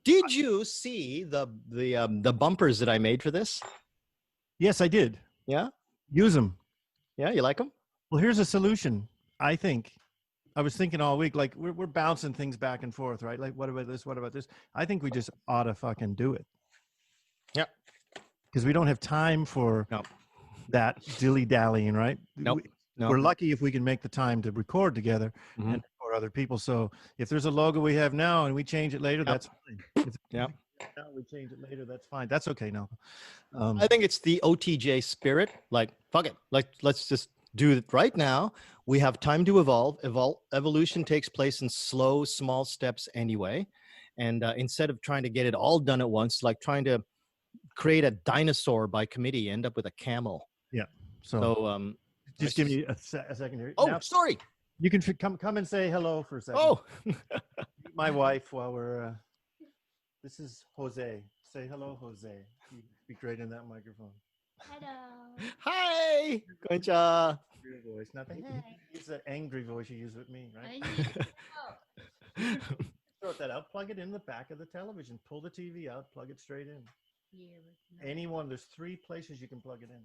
Did you see the bumpers that I made for this? Yes, I did. Yeah, Use them. yeah, you like them? Well, here's a solution. I think I was thinking all week, like we're bouncing things back and forth, right? Like, what about this? What about this? I think we just ought to fucking do it. Yeah. Because we don't have time for No. that dilly dallying, right? Nope. No. We're lucky if we can make the time to record together Mhm. and for other people. So if there's a logo we have now and we change it later, that's fine. If we change it later, that's fine. That's okay now. I think it's the OTJ spirit. Like, fuck it. Like, let's just do it right now. We have time to evolve. Evolution takes place in slow, small steps anyway. And instead of trying to get it all done at once, like trying to create a dinosaur by committee, end up with a camel. Yeah. So just give me a second here. Oh, now, sorry. You can come and say hello for a second. Oh, my wife while we're. This is Jose. Say hello, Jose. You speak right in that microphone. Hello. Hi. Konnichiwa. Real voice, not the it's an angry voice you use with me, right? Throw that out. Plug it in the back of the television. Pull the TV out. Plug it straight in. Anyone. There's 3 places you can plug it in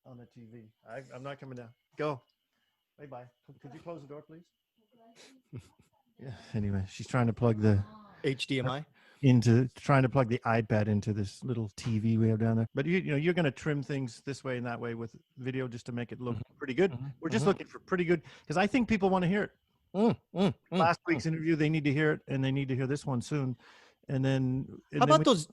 on the TV. I'm not coming down. Go. Bye. Could you close the door, please? Yeah. Anyway, she's trying to plug the HDMI trying to plug the iPad into this little TV we have down there. But you know, you're going to trim things this way and that way with video just to make it look pretty good. We're just looking for pretty good because I think people want to hear it. Last week's interview, they need to hear it, and they need to hear this one soon. And then how about those?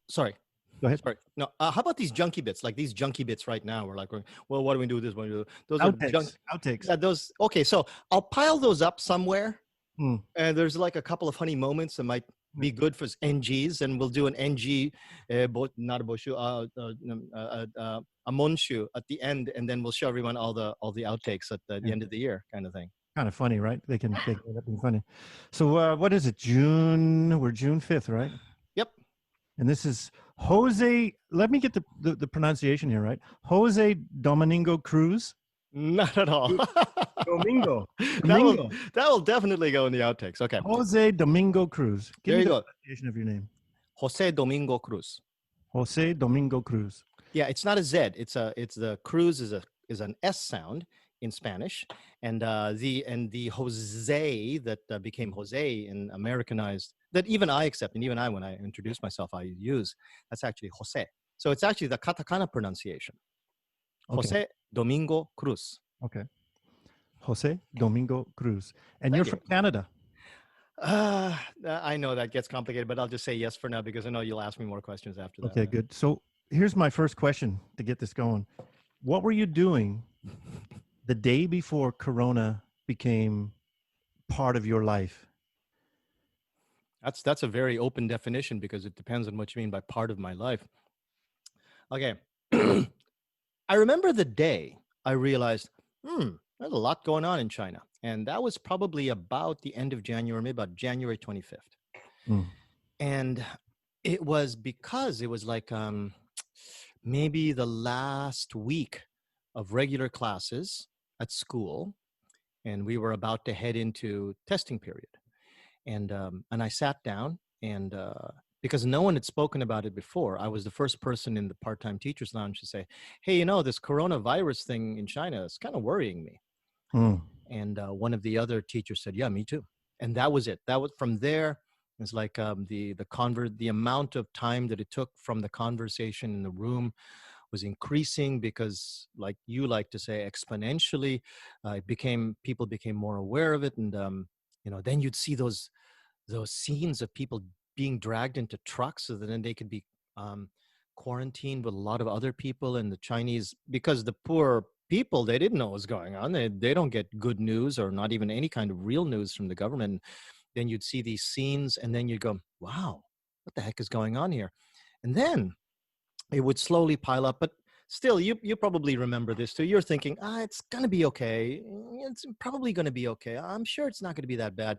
Sorry. Go ahead. Sorry. No. How about these junky bits? Like these junky bits right now. We're like, well, what do we do with this? What do we do? Those outtakes. are Outtakes. Yeah, those. Okay, so I'll pile those up somewhere, and there's like a couple of funny moments that might be good for NGs, and we'll do an NG, not a boshu, a monshu at the end, and then we'll show everyone all the outtakes at the end of the year, kind of thing. Kind of funny, right? They can end up being funny. So what is it? We're June 5th, right? Yep. And this is Jose. Let me get the pronunciation here, right? Jose Domingo Cruz. Not at all. Domingo. That will definitely go in the outtakes. Okay. Jose Domingo Cruz. Give me the pronunciation of your name. Jose Domingo Cruz. Jose Domingo Cruz. Yeah, it's not a Z. It's the Cruz is an S sound in Spanish, and the Jose that became Jose in Americanized, that even I accept, and even I, when I introduce myself, I use, that's actually Jose. So it's actually the katakana pronunciation. Okay. Jose Domingo Cruz. Okay. Jose Domingo Cruz. And you're from Canada. I know that gets complicated, but I'll just say yes for now because I know you'll ask me more questions after that. Okay, good. So here's my first question to get this going. What were you doing the day before Corona became part of your life? That's a very open definition because it depends on what you mean by part of my life. Okay. I remember the day I realized, there's a lot going on in China. And that was probably about the end of January, maybe about January 25th. And it was because it was like maybe the last week of regular classes at school. And we were about to head into testing period. And I sat down and because no one had spoken about it before, I was the first person in the part-time teachers lounge to say, hey, you know, this coronavirus thing in China is kind of worrying me. And one of the other teachers said, yeah, me too. And that was it. That was from there. It's like the amount of time that it took from the conversation in the room was increasing because, like you like to say, exponentially, people became more aware of it. And, then you'd see those scenes of people being dragged into trucks so that then they could be quarantined with a lot of other people. And the Chinese, because the poor people, they didn't know what was going on. They don't get good news or not even any kind of real news from the government. Then you'd see these scenes and then you'd go, wow, what the heck is going on here? And then it would slowly pile up. But still, you probably remember this too. You're thinking, it's going to be okay. It's probably going to be okay. I'm sure it's not going to be that bad.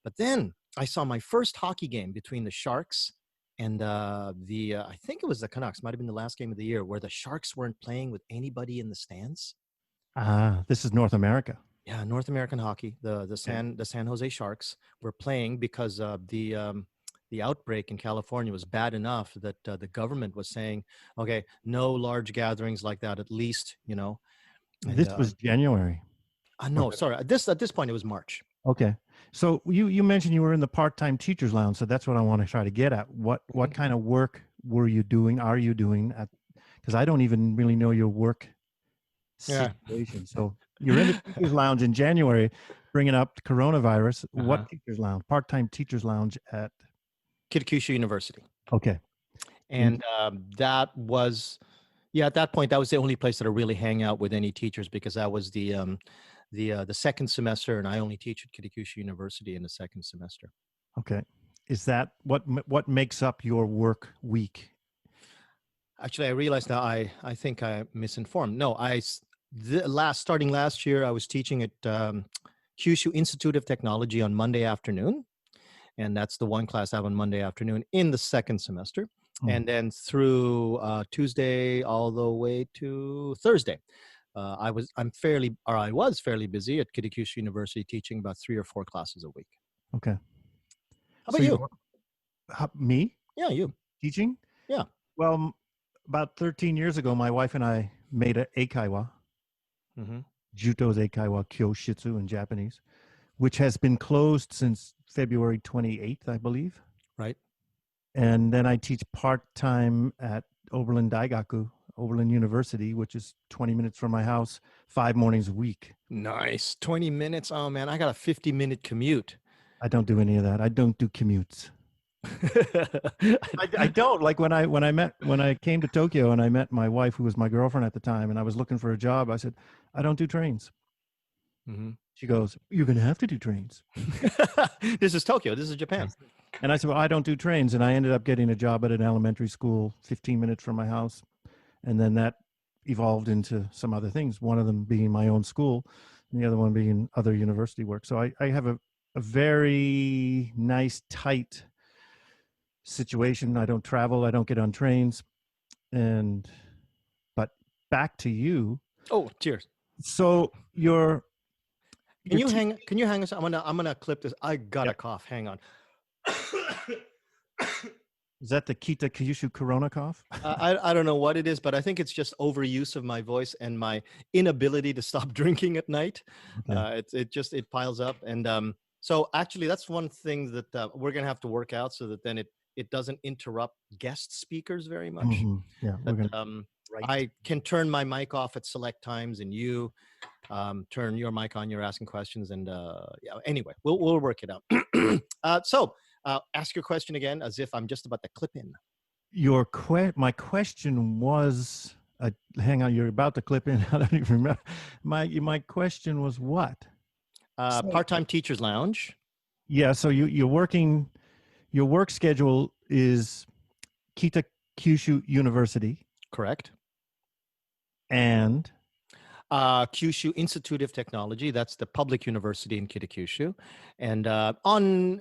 But then I saw my first hockey game between the Sharks and I think it was the Canucks, might have been the last game of the year, where the Sharks weren't playing with anybody in the stands. This is North America. Yeah, North American hockey. The Okay. San Jose Sharks were playing because the outbreak in California was bad enough that the government was saying, okay, no large gatherings like that, at least, you know. And This was January. Or no, sorry, at this point it was March. okay. So you mentioned you were in the part-time teachers lounge, so that's what I want to try to get at. What Mhm. kind of work were you doing? Are you doing at? Because I don't even really know your work Yeah. situation. So you're in the teachers lounge in January, bringing up coronavirus. Uh-huh. What teachers lounge? Part-time teachers lounge at? Kitakyushu University. Okay. In And that was, yeah, at that point, that was the only place that I really hang out with any teachers because that was the second semester, and I only teach at Kitakyushu University in the second semester. okay. Is that what makes up your work week? Actually, I realized now I think I misinformed. No, starting last year, I was teaching at Kyushu Institute of Technology on Monday afternoon, and that's the one class I have on Monday afternoon in the second semester. Mm, And then through Tuesday all the way to Thursday, I was fairly busy at Kitakyushu University teaching about 3 or 4 classes a week. okay. How So about you? me Yeah, you. teaching? Yeah. Well, about 13 years ago, my wife and I made a eikaiwa, Hmm. Juto's eikaiwa kyoshitsu in Japanese, which has been closed since February 28th, I believe. Right. And then I teach part-time at Oberlin Daigaku, Oberlin University, which is 20 minutes from my house, 5 mornings a week. Nice. 20 minutes. Oh man, I got a 50-minute commute. I don't do any of that. I don't do commutes. I don't like when I came to Tokyo and I met my wife, who was my girlfriend at the time, and I was looking for a job. I said, I don't do trains. Hmm. She goes, you're going to have to do trains. This is Tokyo. This is Japan. And I said, well, I don't do trains. And I ended up getting a job at an elementary school 15 minutes from my house. And then that evolved into some other things, one of them being my own school and the other one being other university work. So I have a very nice, tight situation. I don't travel. I don't get on trains. And, but back to you. Oh, cheers. So Can you're you hang? Can you hang us? I'm gonna clip this. I got yeah. a cough. Hang on. Is that the Kita Kyushu Corona cough? I don't know what it is, but I think it's just overuse of my voice and my inability to stop drinking at night. Okay. It piles up, and so actually that's one thing that we're gonna have to work out so that then it doesn't interrupt guest speakers very much. Mm-hmm. Yeah, we're That going to write. I can turn my mic off at select times, and you turn your mic on. You're asking questions, and yeah. Anyway, we'll work it out. Ask your question again, as if I'm just about to clip in. My question was, hang on, you're about to clip in. I don't even remember. My question was what? Part-time teachers lounge. Yeah, so you're working. Your work schedule is Kita Kyushu University Correct. and Kyushu Institute of Technology. That's the public university in Kitakyushu. And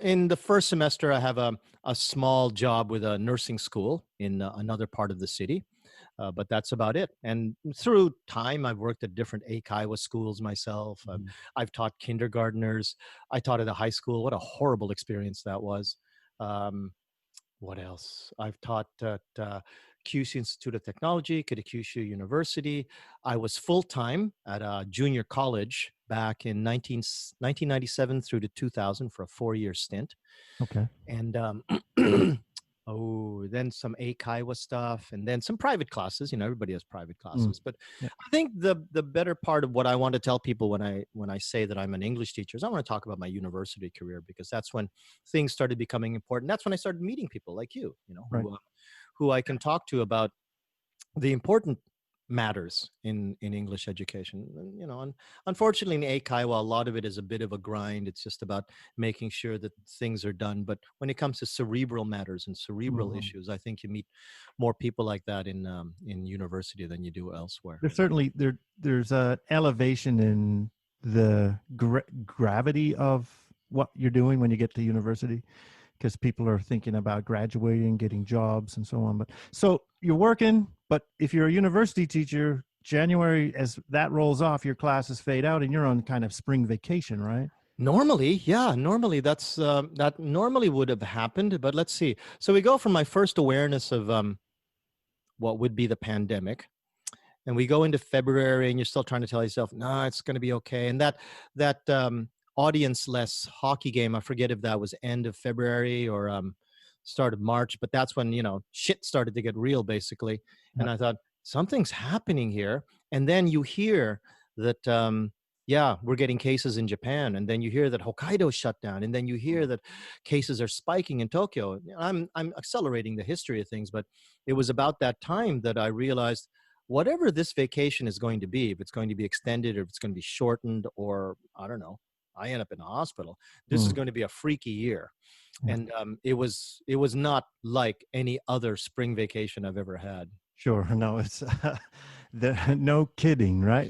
in the first semester, I have a small job with a nursing school in another part of the city. But that's about it. And through time, I've worked at different Eikaiwa schools myself. I've taught kindergartners. I taught at a high school. What a horrible experience that was. Um, what else? I've taught at Kyushu Institute of Technology, Kitakyushu University. I was full-time at a junior college back in 1997 through to 2000 for a 4-year stint. okay. And then some Eikaiwa stuff, and then some private classes. You know, everybody has private classes. But Yeah. I think the better part of what I want to tell people when I say that I'm an English teacher is I want to talk about my university career, because that's when things started becoming important. That's when I started meeting people like you, Right. who I can talk to about the important matters in English education. And unfortunately in Eikaiwa, a lot of it is a bit of a grind. It's just about making sure that things are done. But when it comes to cerebral matters and cerebral issues, I think you meet more people like that in university than you do elsewhere. There's certainly there's a elevation in the gravity of what you're doing when you get to university, because people are thinking about graduating, getting jobs, and so on. But so you're working, but if you're a university teacher, January, as that rolls off, your classes fade out and you're on kind of spring vacation, right? Normally, yeah, normally that normally would have happened, but let's see. So we go from my first awareness of what would be the pandemic, and we go into February, and you're still trying to tell yourself, "No, it's going to be okay." And that audience-less hockey game, I forget if that was end of February or start of March, but that's when shit started to get real, basically. Yeah. And I thought something's happening here, and then you hear that. Yeah, we're getting cases in Japan, and then you hear that Hokkaido shut down, and then you hear that cases are spiking in Tokyo. I'm accelerating the history of things, but it was about that time that I realized whatever this vacation is going to be, if it's going to be extended or if it's going to be shortened, or I don't know, I end up in a hospital, this is Mm. going to be a freaky year. Yeah. And it was not like any other spring vacation I've ever had. Sure. No, it's no kidding, right?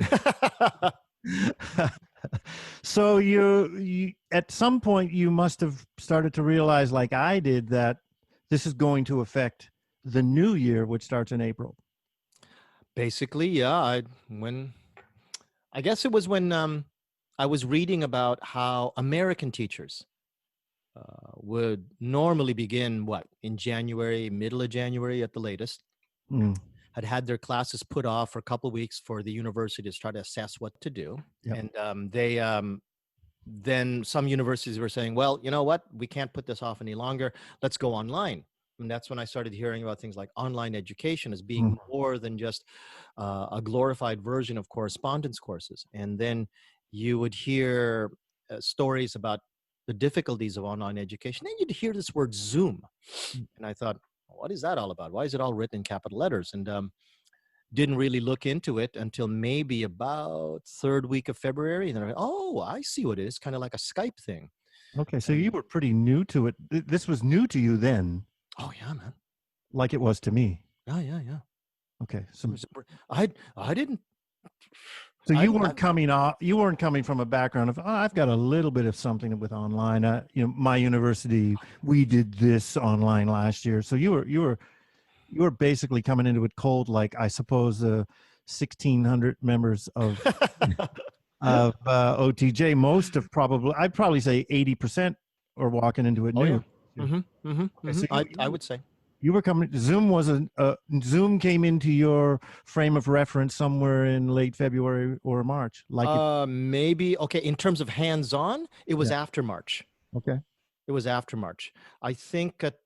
So you at some point you must have started to realize, like I did, that this is going to affect the new year, which starts in April. Basically, yeah. I guess it was when I was reading about how American teachers would normally begin in January, middle of January at the latest. Mm. Had their classes put off for a couple of weeks for the university to try to assess what to do. Yep. And then some universities were saying, well, you know what, we can't put this off any longer, let's go online. And that's when I started hearing about things like online education as being more than just a glorified version of correspondence courses. And then you would hear stories about the difficulties of online education. Then you'd hear this word Zoom. And I thought, what is that all about? Why is it all written in capital letters? And didn't really look into it until maybe about third week of February. And then I see what it is, kind of like a Skype thing. Okay, so you were pretty new to it. This was new to you then. Oh yeah, man. Like it was to me. Yeah. Okay, so I didn't. So you weren't coming from a background of, I've got a little bit of something with online. My university, we did this online last year. So you were basically coming into it cold, like I suppose 1,600 members of OTJ. I'd probably say 80% are walking into it new. Yeah. So I would say. You were coming. Zoom came into your frame of reference somewhere in late February or March. Maybe okay. In terms of hands-on, it was after March. Okay. It was after March. I think it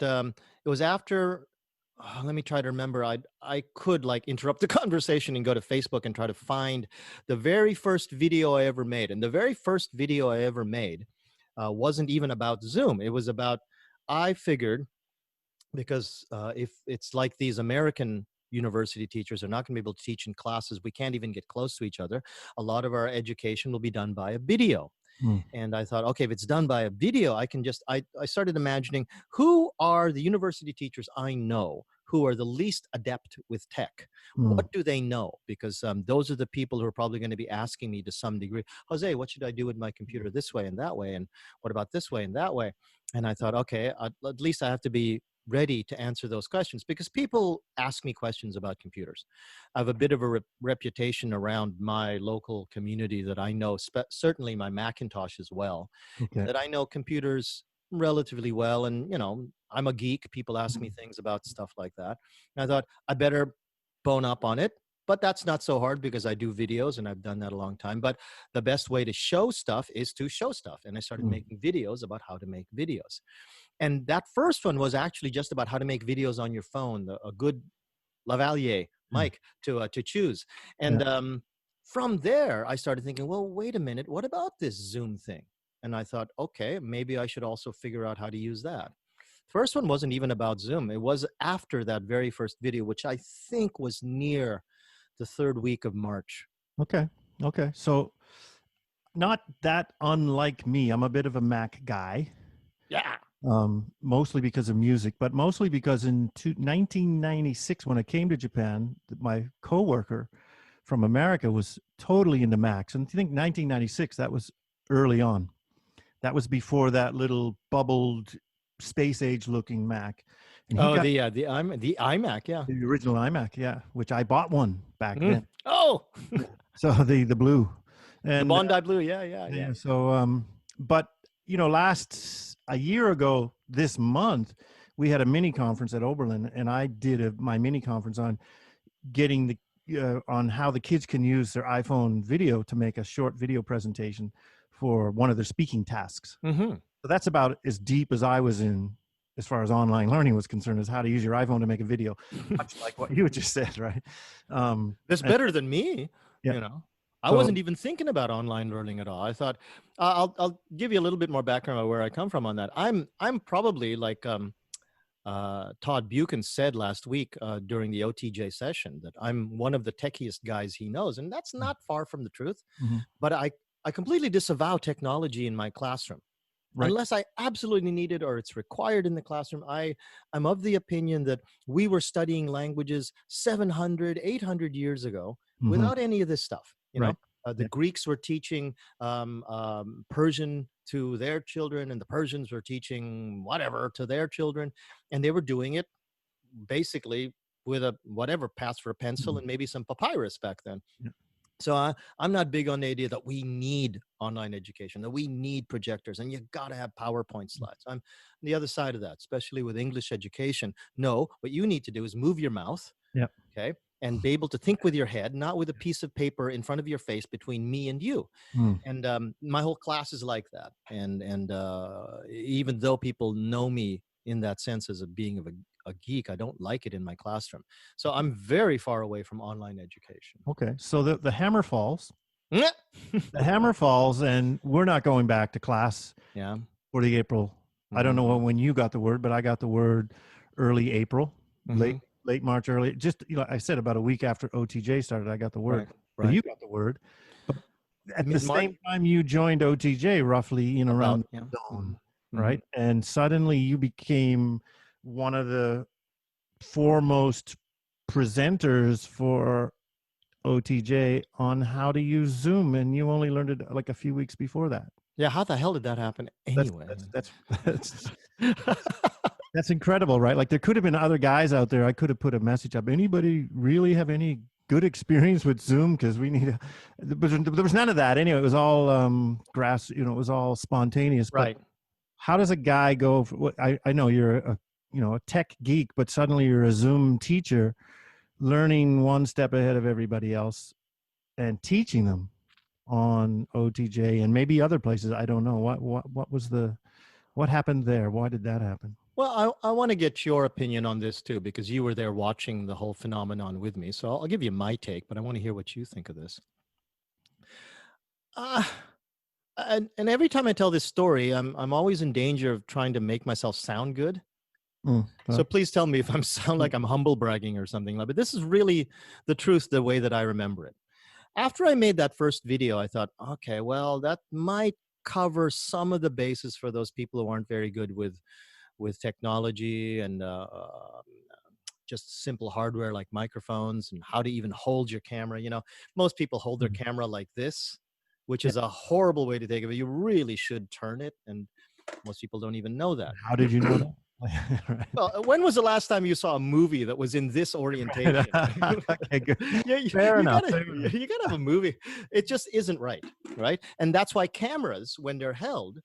was after. Let me try to remember. I could interrupt the conversation and go to Facebook and try to find the very first video I ever made. And the very first video I ever made wasn't even about Zoom. It was about, I figured, because if it's like these American university teachers are not going to be able to teach in classes, we can't even get close to each other. A lot of our education will be done by a video. And I thought, okay, if it's done by a video, I started imagining who are the university teachers I know who are the least adept with tech. What do they know? Because those are the people who are probably going to be asking me to some degree, Jose, what should I do with my computer this way and that way? And what about this way and that way? And I thought, okay, at least I have to be ready to answer those questions, because people ask me questions about computers. I have a bit of a reputation around my local community that I know, certainly my Macintosh as well, that I know computers relatively well. And, I'm a geek. People ask me things about stuff like that. And I thought I better bone up on it. But that's not so hard because I do videos and I've done that a long time. But the best way to show stuff is to show stuff. And I started making videos about how to make videos. And that first one was actually just about how to make videos on your phone, a good lavalier mic to choose. And from there, I started thinking, well, wait a minute, what about this Zoom thing? And I thought, okay, maybe I should also figure out how to use that. First one wasn't even about Zoom. It was after that very first video, which I think was near the third week of March. Okay. So not that unlike me. I'm a bit of a Mac guy. Yeah. Mostly because of music, but mostly because in 1996, when I came to Japan, my coworker from America was totally into Macs. And I think 1996, that was early on. That was before that little bubbled space age looking Mac. And he Oh, got the iMac, yeah. the original iMac, yeah, which I bought one back Mm. then. Oh, So the blue, the and Bondi Blue, yeah, yeah, yeah. yeah. So but last a year ago this month, we had a mini conference at Oberlin, and I did my mini conference on getting the on how the kids can use their iPhone video to make a short video presentation for one of their speaking tasks. Mm-hmm. So that's about as deep as I was in as far as online learning was concerned, is how to use your iPhone to make a video, much like what you just said, right? That's better than me, yeah. you know. I So wasn't even thinking about online learning at all. I thought I'll give you a little bit more background on where I come from on that. I'm probably like Todd Buchan said last week during the OTJ session, that I'm one of the techiest guys he knows, and that's not far from the truth. mhm, But I completely disavow technology in my classroom. right. Unless I absolutely need it or it's required in the classroom. I'm of the opinion that we were studying languages 700, 800 years ago Mhm, without any of this stuff. right. The Yeah. Greeks were teaching Persian to their children, and the Persians were teaching whatever to their children, and they were doing it basically with a whatever pass for a pencil Mhm, and maybe some papyrus back then. yeah. So I'm not big on the idea that we need online education, that we need projectors, and you got to have PowerPoint slides. I'm the other side of that, especially with English education. No, what you need to do is move your mouth, Yeah. okay, and be able to think with your head, not with a piece of paper in front of your face between me and you. Mm, And my whole class is like that. And even though people know me in that sense as a being of a geek, I don't like it in my classroom. So I'm very far away from online education. okay. So the hammer falls. Yeah. The hammer falls, and we're not going back to class Yeah. for the April. I don't know Mhm. when you got the word, but I got the word early April, Mhm. late March, early. Just I said about a week after OTJ started, I got the word. Right. So Right. you got the word, but at the Mid-March. same time you joined OTJ, roughly About, around yeah. zone, Mhm. right? Mhm. And suddenly you became one of the foremost presenters for OTJ on how to use Zoom, and you only learned it like a few weeks before that. Yeah. How the hell did that happen That's anyway? that's that's that's that's incredible, right? Like there could have been other guys out there. I could have put a message up. Anybody really have any good experience with Zoom? Because we need but there was none of that. Anyway, it was all it was all spontaneous. But Right. how does a guy go? I know you're a tech geek, but suddenly you're a Zoom teacher, learning one step ahead of everybody else and teaching them on OTJ and maybe other places. I don't know what happened there. Why did that happen? Well, I want to get your opinion on this too, because you were there watching the whole phenomenon with me. So I'll give you my take, but I want to hear what you think of this. Uh, and every time I tell this story, I'm always in danger of trying to make myself sound good. So please tell me if I'm sound like I'm humble bragging or something like. But this is really the truth, the way that I remember it. After I made that first video, I thought, okay, well, that might cover some of the bases for those people who aren't very good with technology and just simple hardware like microphones and how to even hold your camera. Most people hold their camera like this, which Yeah. is a horrible way to take it. But you really should turn it, and most people don't even know that. How did you know that? Right. Well, when was the last time you saw a movie that was in this orientation? Okay, good. Yeah, Fair enough. you gotta have a movie. It just isn't right, right? And that's why cameras, when they're held,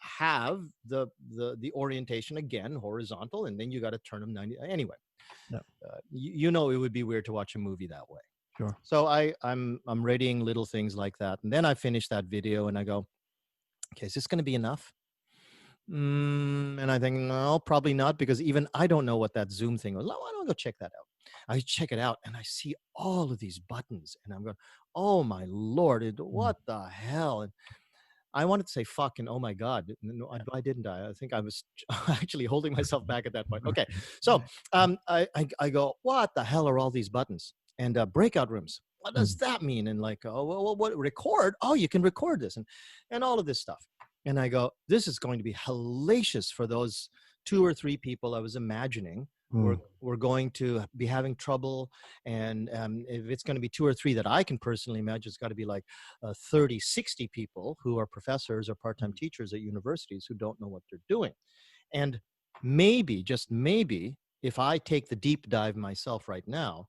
have the orientation again horizontal, and then you got to turn them 90 anyway. Yeah. It would be weird to watch a movie that way. Sure. So I'm readying little things like that, and then I finish that video and I go, okay, is this going to be enough? And I think, no, probably not, because even I don't know what that Zoom thing was. Why don't I go check that out? I check it out and I see all of these buttons, and I'm going, oh my Lord, what the hell? And I wanted to say fuck and oh my God. No, I didn't. I think I was actually holding myself back at that point. Okay. So I go, what the hell are all these buttons? And breakout rooms. What does that mean? And like, oh, well, what record? Oh, you can record this and all of this stuff. And I go, this is going to be hellacious for those 2 or 3 people I was imagining we're going to be having trouble. And if it's going to be 2 or 3 that I can personally imagine, it's got to be like 30, 60 people who are professors or part-time teachers at universities who don't know what they're doing. And maybe, just maybe, if I take the deep dive myself right now,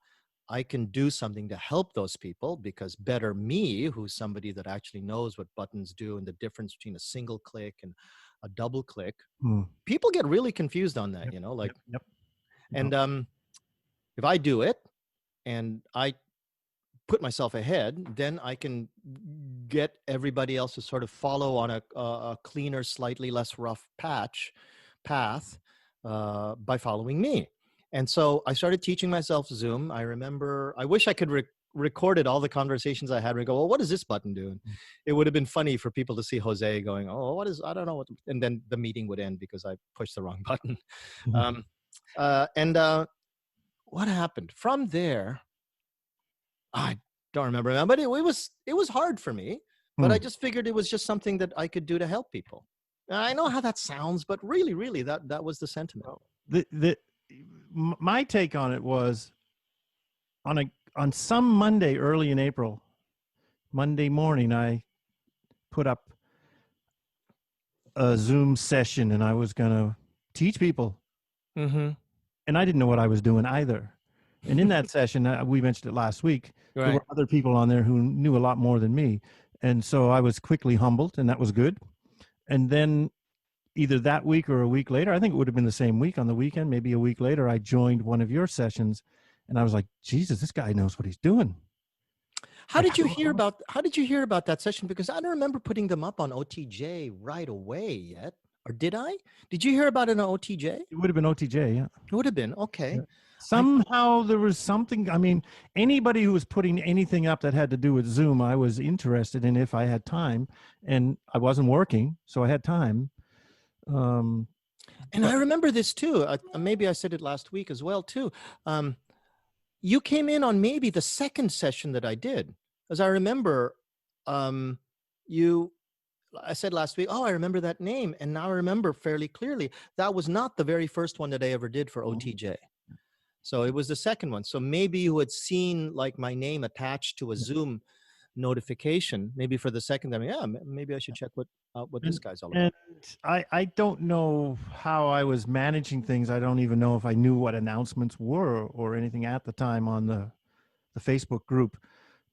I can do something to help those people, because better me, who's somebody that actually knows what buttons do and the difference between a single click and a double click. Hmm. People get really confused on that, Yep, like, yep. and if I do it and I put myself ahead, then I can get everybody else to sort of follow on a cleaner, slightly less rough path by following me. And so I started teaching myself Zoom. I remember, I wish I could recorded all the conversations I had. We go, well, what does this button do? And it would have been funny for people to see Jose going, oh, what is, I don't know what, and then the meeting would end because I pushed the wrong button. Mhm. And what happened from there? I don't remember now, but it was hard for me. But I Hmm. just figured it was just something that I could do to help people. And I know how that sounds, but really, really, that was the sentiment. The my take on it was on some Monday early in April, Monday morning, I put up a Zoom session and I was going to teach people. Mm-hmm. And I didn't know what I was doing either. And in that session, we mentioned it last week, there Right. were other people on there who knew a lot more than me. And so I was quickly humbled, and that was good. And then either that week or a week later, I think it would have been the same week on the weekend, maybe a week later, I joined one of your sessions and I was like, Jesus, this guy knows what he's doing. How Like, did you hear about that session? Because I don't remember putting them up on OTJ right away yet. Or did I? Did you hear about it on OTJ? it would have been OTJ, yeah. It would have been. Okay. Yeah. Somehow there was something. I mean, anybody who was putting anything up that had to do with Zoom, I was interested in if I had time, and I wasn't working, so I had time. Um, And I but remember this too. Maybe I said it last week as well too. You came in on maybe the second session that I did, as I remember. Um, you, I said last week, oh, I remember that name, and now I remember fairly clearly that was not the very first one that I ever did for OTJ. So it was the second one. So maybe you had seen like my name attached to a Zoom notification, maybe for the second time. Yeah, maybe I should check what this and guy's all and about. I don't know how I was managing things. I don't even know if I knew what announcements were or anything at the time on the Facebook group.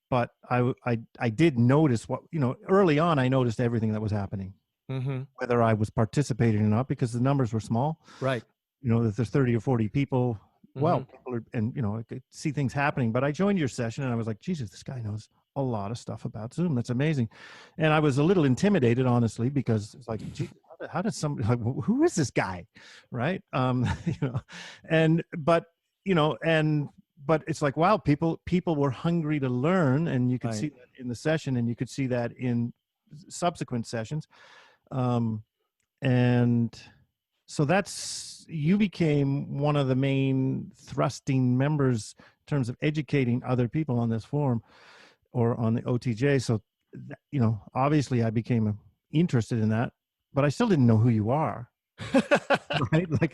But I did notice what, early on. I noticed everything that was happening, Mm-hmm. whether I was participating or not, because the numbers were small. Right. If there's 30 or 40 people, well, Mm-hmm. people are, and I could see things happening. But I joined your session and I was like, Jesus, this guy knows a lot of stuff about Zoom. That's amazing. And I was a little intimidated, honestly, because it's like, gee, how does somebody, like, who is this guy? Right. And, but, but it's like, wow, people were hungry to learn, and you could see Right. that in the session, and you could see that in subsequent sessions. And so you became one of the main thrusting members in terms of educating other people on this forum or on the OTJ. So, obviously I became interested in that, but I still didn't know who you are. Right? Like,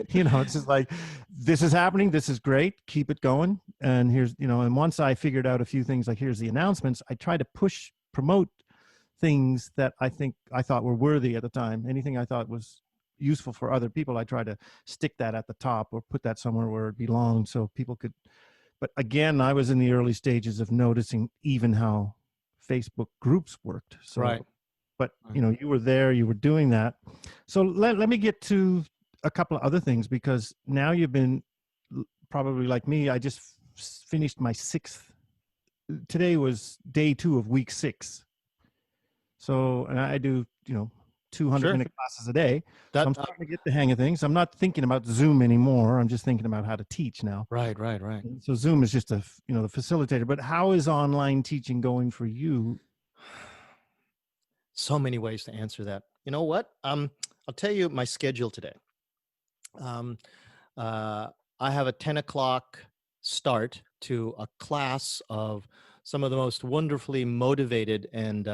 it's just like, this is happening. This is great. Keep it going. And here's, and once I figured out a few things, like here's the announcements, I try to promote things that I thought were worthy at the time. Anything I thought was useful for other people, I try to stick that at the top or put that somewhere where it belonged so people could. But again, I was in the early stages of noticing even how Facebook groups worked. So, Right. but you were there, you were doing that. So let me get to a couple of other things, because now you've been probably like me. I just finished my today was day 2 of week 6. So, and I do, 200-minute classes a day. So I'm starting to get the hang of things. I'm not thinking about Zoom anymore. I'm just thinking about how to teach now. Right. So Zoom is just the facilitator. But how is online teaching going for you? So many ways to answer that. You know what? I'll tell you my schedule today. I have a 10 o'clock start to a class of some of the most wonderfully motivated and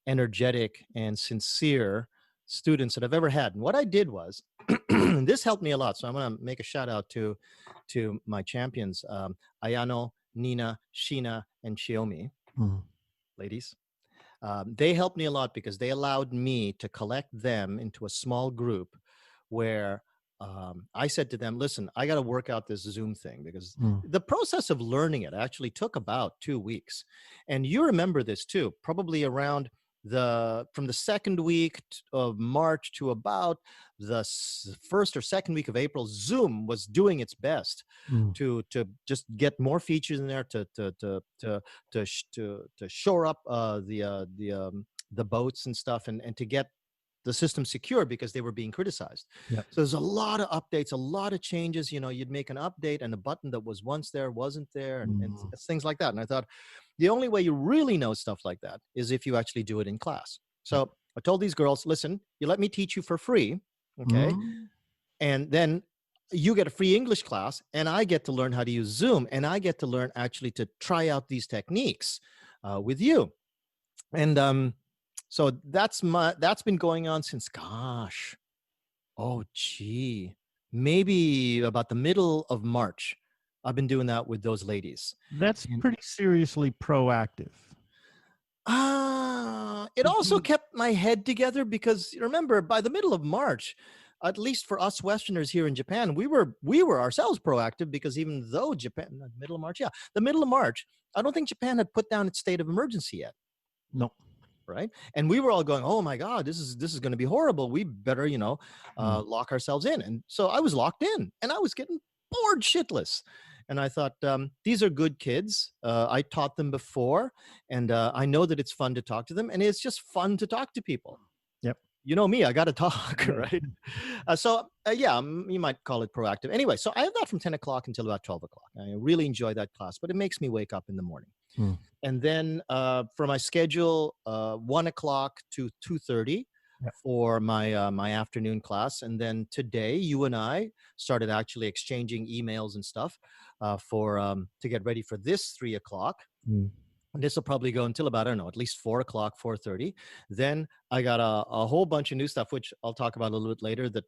energetic and sincere students that I've ever had. And what I did was, this helped me a lot. So I'm going to make a shout out to my champions, Ayano, Nina, Sheena, and Shiomi, ladies. They helped me a lot because they allowed me to collect them into a small group where I said to them, listen, I got to work out this Zoom thing because Mm. the process of learning it actually took about 2 weeks. And you remember this too, probably around from the second week of March to about the first or second week of April, Zoom was doing its best Mm. to just get more features in there to shore up the boats and stuff and to get the system secure because they were being criticized. Yep. So there's a lot of updates, a lot of changes. You'd make an update and a button that was once there wasn't there, and things like that. And I thought the only way you really know stuff like that is if you actually do it in class. So I told these girls, listen, you let me teach you for free, okay? Mm. And then you get a free English class, and I get to learn how to use Zoom, and I get to learn actually to try out these techniques with you. And so that's been going on since, gosh, oh gee, maybe about the middle of March. I've been doing that with those ladies. That's And pretty seriously proactive. it also kept my head together because remember, by the middle of March, at least for us Westerners here in Japan, we were ourselves proactive because even though middle of March, the middle of March, I don't think Japan had put down its state of emergency yet. No. Right. And we were all going, oh my God, this is going to be horrible. We better, lock ourselves in. And so I was locked in and I was getting bored shitless. And I thought, these are good kids. I taught them before, and I know that it's fun to talk to them, and it's just fun to talk to people. Yep. You know me, I got to talk, right? You might call it proactive. Anyway, so I have that from 10 o'clock until about 12 o'clock. I really enjoy that class, but it makes me wake up in the morning. Mm. And then for my schedule, 1 o'clock to 2:30 for my afternoon class. And then today, you and I started actually exchanging emails and stuff to get ready for this 3 o'clock. Mm. And this will probably go until about, I don't know, at least 4 o'clock, 4:30. Then I got a whole bunch of new stuff, which I'll talk about a little bit later, that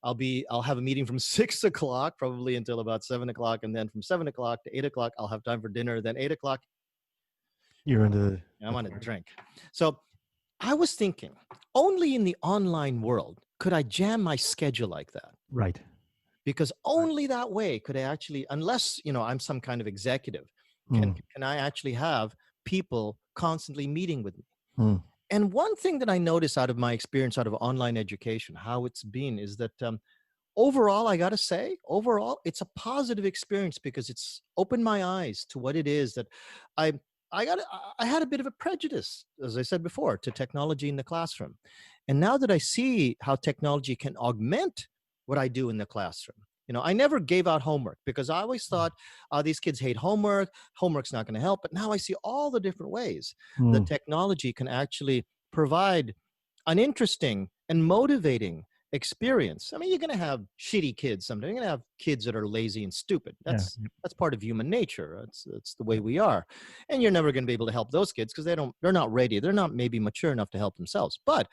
I'll have a meeting from 6 o'clock, probably until about 7 o'clock. And then from 7 o'clock to 8 o'clock, I'll have time for dinner. Then 8 o'clock, You're into I'm on a drink. So I was thinking, only in the online world could I jam my schedule like that. right. Because only that way could I actually, unless, I'm some kind of executive, can I actually have people constantly meeting with me. Mm. And one thing that I notice out of my experience out of online education, how it's been, is that overall, I got to say, it's a positive experience because it's opened my eyes to what it is that I I had a bit of a prejudice, as I said before, to technology in the classroom. And now that I see how technology can augment what I do in the classroom, I never gave out homework because I always thought these kids hate homework. Homework's not going to help. But now I see all the different ways that technology can actually provide an interesting and motivating experience. I mean, you're going to have shitty kids someday. You're going to have kids that are lazy and stupid. That's part of human nature. It's the way we are. And you're never going to be able to help those kids because they're not ready. They're not maybe mature enough to help themselves. But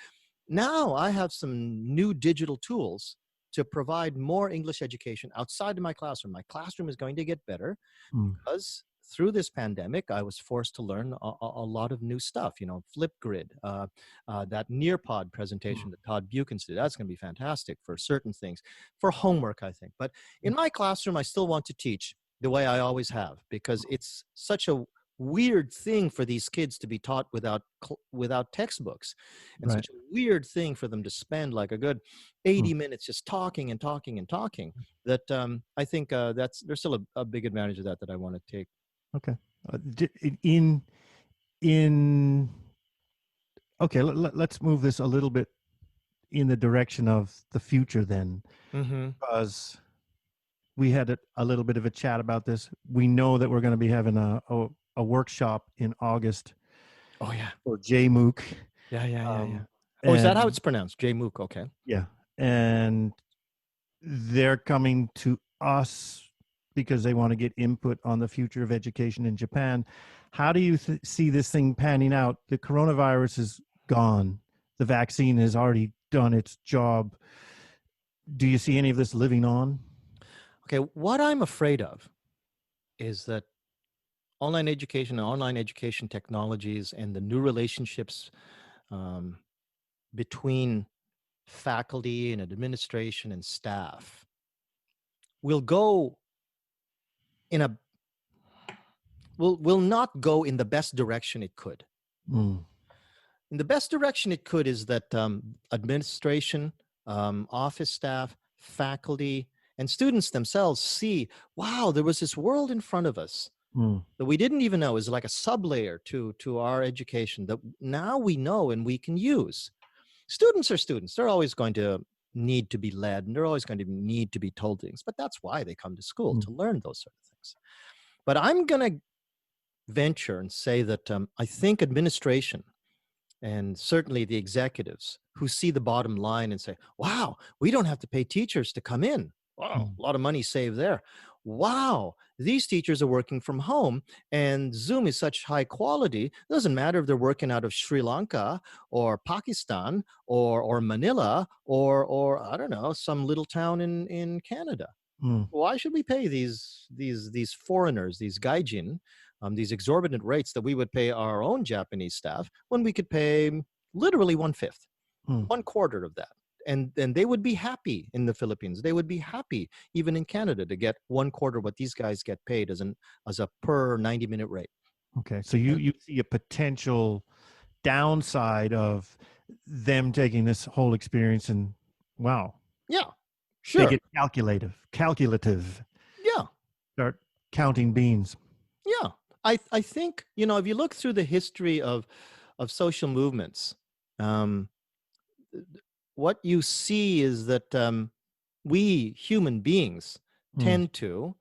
now I have some new digital tools to provide more English education outside of my classroom. My classroom is going to get better because through this pandemic, I was forced to learn a lot of new stuff, Flipgrid, that Nearpod presentation that Todd Buchan's did. That's going to be fantastic for certain things, for homework, I think. But in my classroom, I still want to teach the way I always have because it's such a weird thing for these kids to be taught without textbooks, and such a weird thing for them to spend like a good 80 minutes just talking and talking and talking, that I think there's still a big advantage of that I want to take. Okay. Okay, let's move this a little bit in the direction of the future then, because we had a little bit of a chat about this. We know that we're going to be having a workshop in August. Oh yeah. For JMOOC. Yeah. Is that how it's pronounced? JMOOC. Okay. Yeah. And they're coming to us because they want to get input on the future of education in Japan. How do you see this thing panning out? The coronavirus is gone. The vaccine has already done its job. Do you see any of this living on? Okay, what I'm afraid of is that online education and online education technologies and the new relationships between faculty and administration and staff will go in a will not go in the best direction it could. Mm. In the best direction it could is that administration, office staff, faculty, and students themselves see, wow, there was this world in front of us that we didn't even know is like a sublayer to our education that now we know and we can use. Students are students. They're always going to need to be led, and they're always going to need to be told things. But that's why they come to school, to learn those sort of things. But I'm going to venture and say that I think administration and certainly the executives who see the bottom line and say, wow, we don't have to pay teachers to come in. Wow, a lot of money saved there. Wow, these teachers are working from home and Zoom is such high quality. It doesn't matter if they're working out of Sri Lanka or Pakistan or Manila or I don't know, some little town in Canada. Why should we pay these foreigners, these gaijin, these exorbitant rates that we would pay our own Japanese staff when we could pay literally 1/5, 1/4 of that? And they would be happy in the Philippines. They would be happy even in Canada to get 1/4 what these guys get paid as a per 90-minute rate. Okay, so you see a potential downside of them taking this whole experience and wow. Yeah, sure. Make it calculative. Yeah. Start counting beans. Yeah. I think, if you look through the history of social movements, what you see is that we human beings tend to,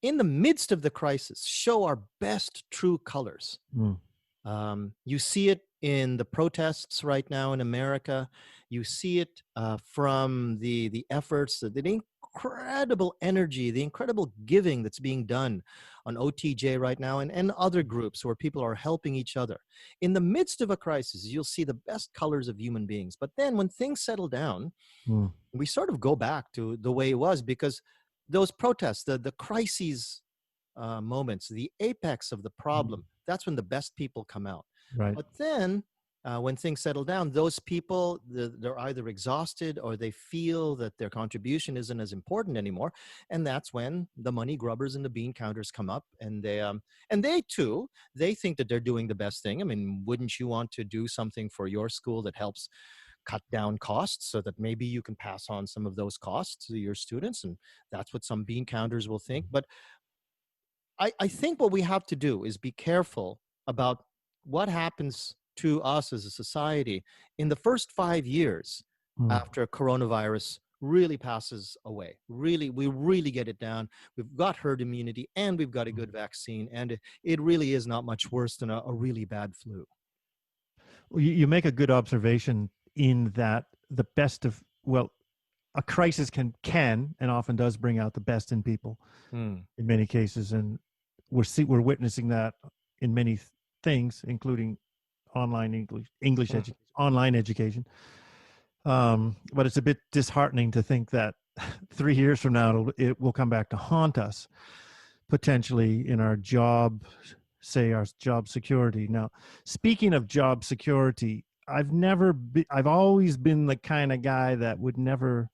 in the midst of the crisis, show our best true colors. You see it in the protests right now in America. You see it from the efforts, the incredible energy, the incredible giving that's being done on OTJ right now and other groups where people are helping each other. In the midst of a crisis, you'll see the best colors of human beings. But then when things settle down, we sort of go back to the way it was, because those protests, the crises moments, the apex of the problem, that's when the best people come out. Right. But then when things settle down, those people, they're either exhausted or they feel that their contribution isn't as important anymore. And that's when the money grubbers and the bean counters come up, and they too, they think that they're doing the best thing. I mean, wouldn't you want to do something for your school that helps cut down costs so that maybe you can pass on some of those costs to your students? And that's what some bean counters will think. But I think what we have to do is be careful about what happens to us as a society in the first 5 years after coronavirus really passes away. We really get it down. We've got herd immunity and we've got a good vaccine, and it really is not much worse than a really bad flu. Well, you make a good observation in that a crisis can and often does bring out the best in people in many cases, and we're witnessing that in many things, including online English education, online education. But it's a bit disheartening to think that 3 years from now it will come back to haunt us potentially in our job, say our job security. Now, speaking of job security, I've always been the kind of guy that would never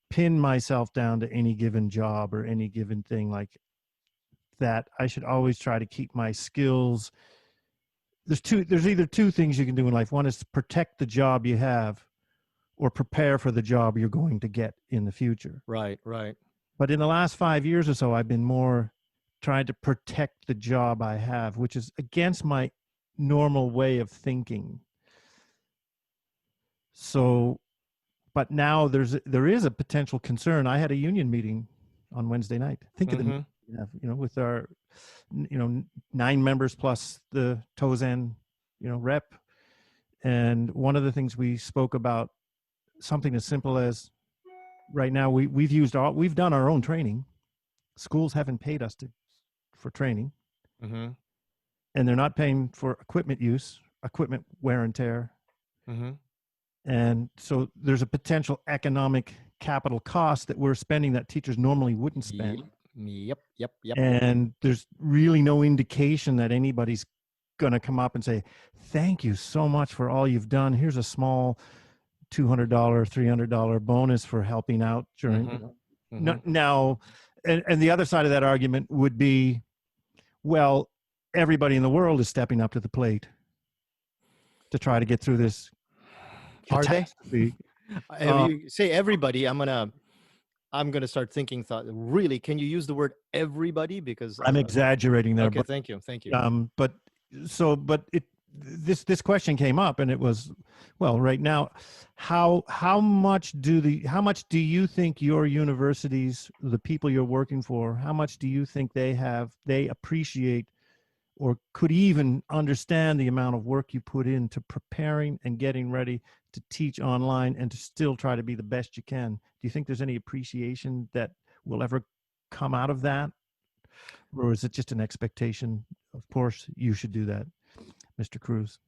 pin myself down to any given job or any given thing like that. I should always try to keep my skills. There's either two things you can do in life. One is to protect the job you have or prepare for the job you're going to get in the future. Right. But in the last 5 years or so, I've been more trying to protect the job I have, which is against my normal way of thinking. So, but now there is a potential concern. I had a union meeting on Wednesday night. Think of the, with our, 9 members plus the Tozen, rep. And one of the things we spoke about, something as simple as right now we've done our own training. Schools haven't paid us for training, and they're not paying for equipment wear and tear. And so there's a potential economic capital cost that we're spending that teachers normally wouldn't spend. Yep. And there's really no indication that anybody's going to come up and say, thank you so much for all you've done. Here's a small $200, $300 bonus for helping out during. Now, and the other side of that argument would be, well, everybody in the world is stepping up to the plate to try to get through this Are they? catastrophe. If you say everybody, I'm gonna start thinking. Really, can you use the word everybody? Because I'm exaggerating there. Okay, but, thank you. This question came up, and it was, well, right now, how much do you think your universities, the people you're working for, how much do you think they appreciate or could even understand the amount of work you put into preparing and getting ready to teach online and to still try to be the best you can? Do you think there's any appreciation that will ever come out of that? Or is it just an expectation? Of course, you should do that, Mr. Cruz.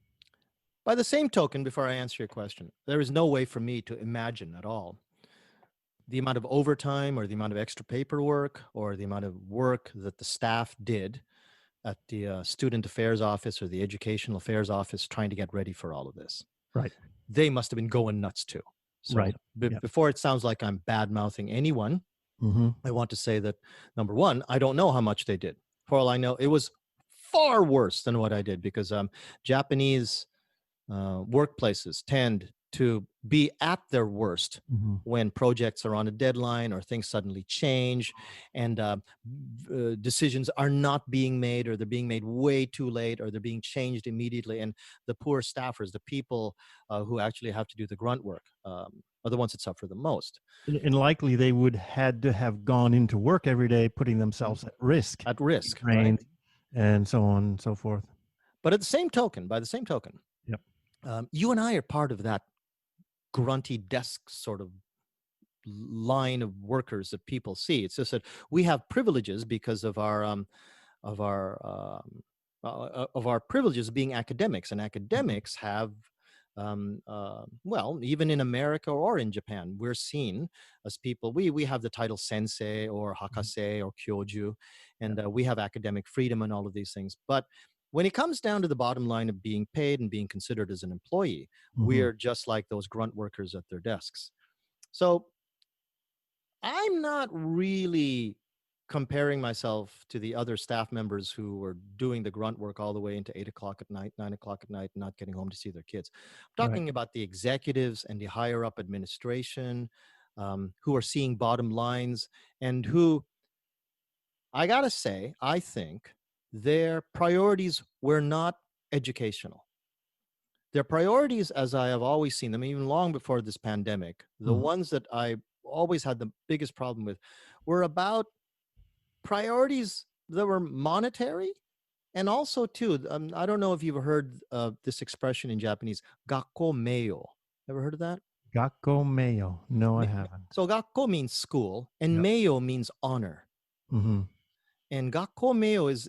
By the same token, before I answer your question, there is no way for me to imagine at all the amount of overtime or the amount of extra paperwork or the amount of work that the staff did at the student affairs office or the educational affairs office trying to get ready for all of this. Right. They must have been going nuts too. So right. Before it sounds like I'm bad-mouthing anyone, I want to say that, number one, I don't know how much they did. For all I know, it was far worse than what I did, because Japanese workplaces tend to be at their worst when projects are on a deadline or things suddenly change and decisions are not being made, or they're being made way too late, or they're being changed immediately. And the poor staffers, the people who actually have to do the grunt work, are the ones that suffer the most. And likely they would had to have gone into work every day, putting themselves at risk. Right? And so on and so forth. But by the same token, you and I are part of that grunty desk sort of line of workers that people see. It's just that we have privileges because of our privileges being academics, and academics have well, even in America or in Japan, we're seen as people. We have the title sensei or hakase or kyoju, and we have academic freedom and all of these things. But when it comes down to the bottom line of being paid and being considered as an employee, we are just like those grunt workers at their desks. So I'm not really comparing myself to the other staff members who were doing the grunt work all the way into 8 o'clock at night, 9 o'clock at night, not getting home to see their kids. I'm talking about the executives and the higher up administration who are seeing bottom lines, and who, I gotta say, I think their priorities were not educational. Their priorities, as I have always seen them, even long before this pandemic, the ones that I always had the biggest problem with, were about priorities that were monetary. And also, too, I don't know if you've heard this expression in Japanese, gakko meio. Ever heard of that? Gakko meio. No, I haven't. So gakko means school, and meio means honor. And gakko meio is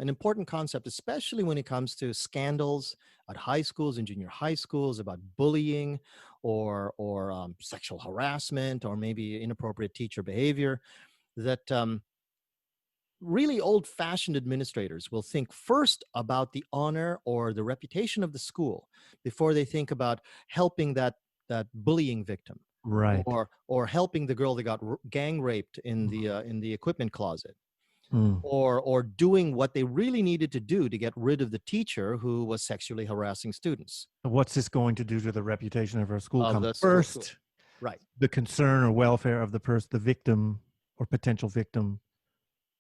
an important concept, especially when it comes to scandals at high schools and junior high schools about bullying or sexual harassment or maybe inappropriate teacher behavior. That really old-fashioned administrators will think first about the honor or the reputation of the school before they think about helping that bullying victim, right? Or helping the girl that got gang raped in the equipment closet. Or doing what they really needed to do to get rid of the teacher who was sexually harassing students. What's this going to do to the reputation of our school? First, school. Right. The concern or welfare of the victim or potential victim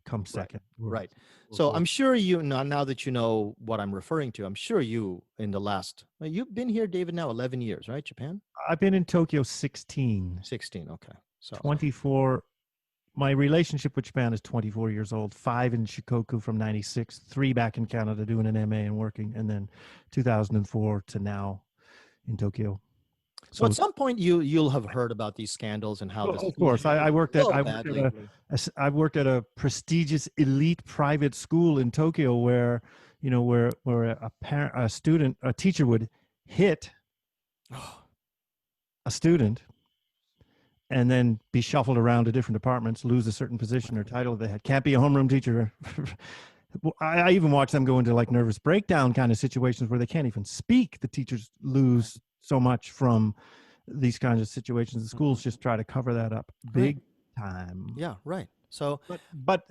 comes second. Right. So I'm sure you, now that you know what I'm referring to, I'm sure you, you've been here, David, now 11 years, right? Japan? I've been in Tokyo 16. 16, okay. So 24. My relationship with Japan is 24 years old, 5 in Shikoku from 96, 3 back in Canada doing an MA and working, and then 2004 to now in Tokyo. So at some point you'll have heard about these scandals and how this. Of course, I worked at a prestigious elite private school in Tokyo where a teacher would hit a student and then be shuffled around to different departments, lose a certain position or title they had. Can't be a homeroom teacher. I even watched them go into like nervous breakdown kind of situations where they can't even speak. The teachers lose so much from these kinds of situations. The schools just try to cover that up big time. Yeah, right. So, but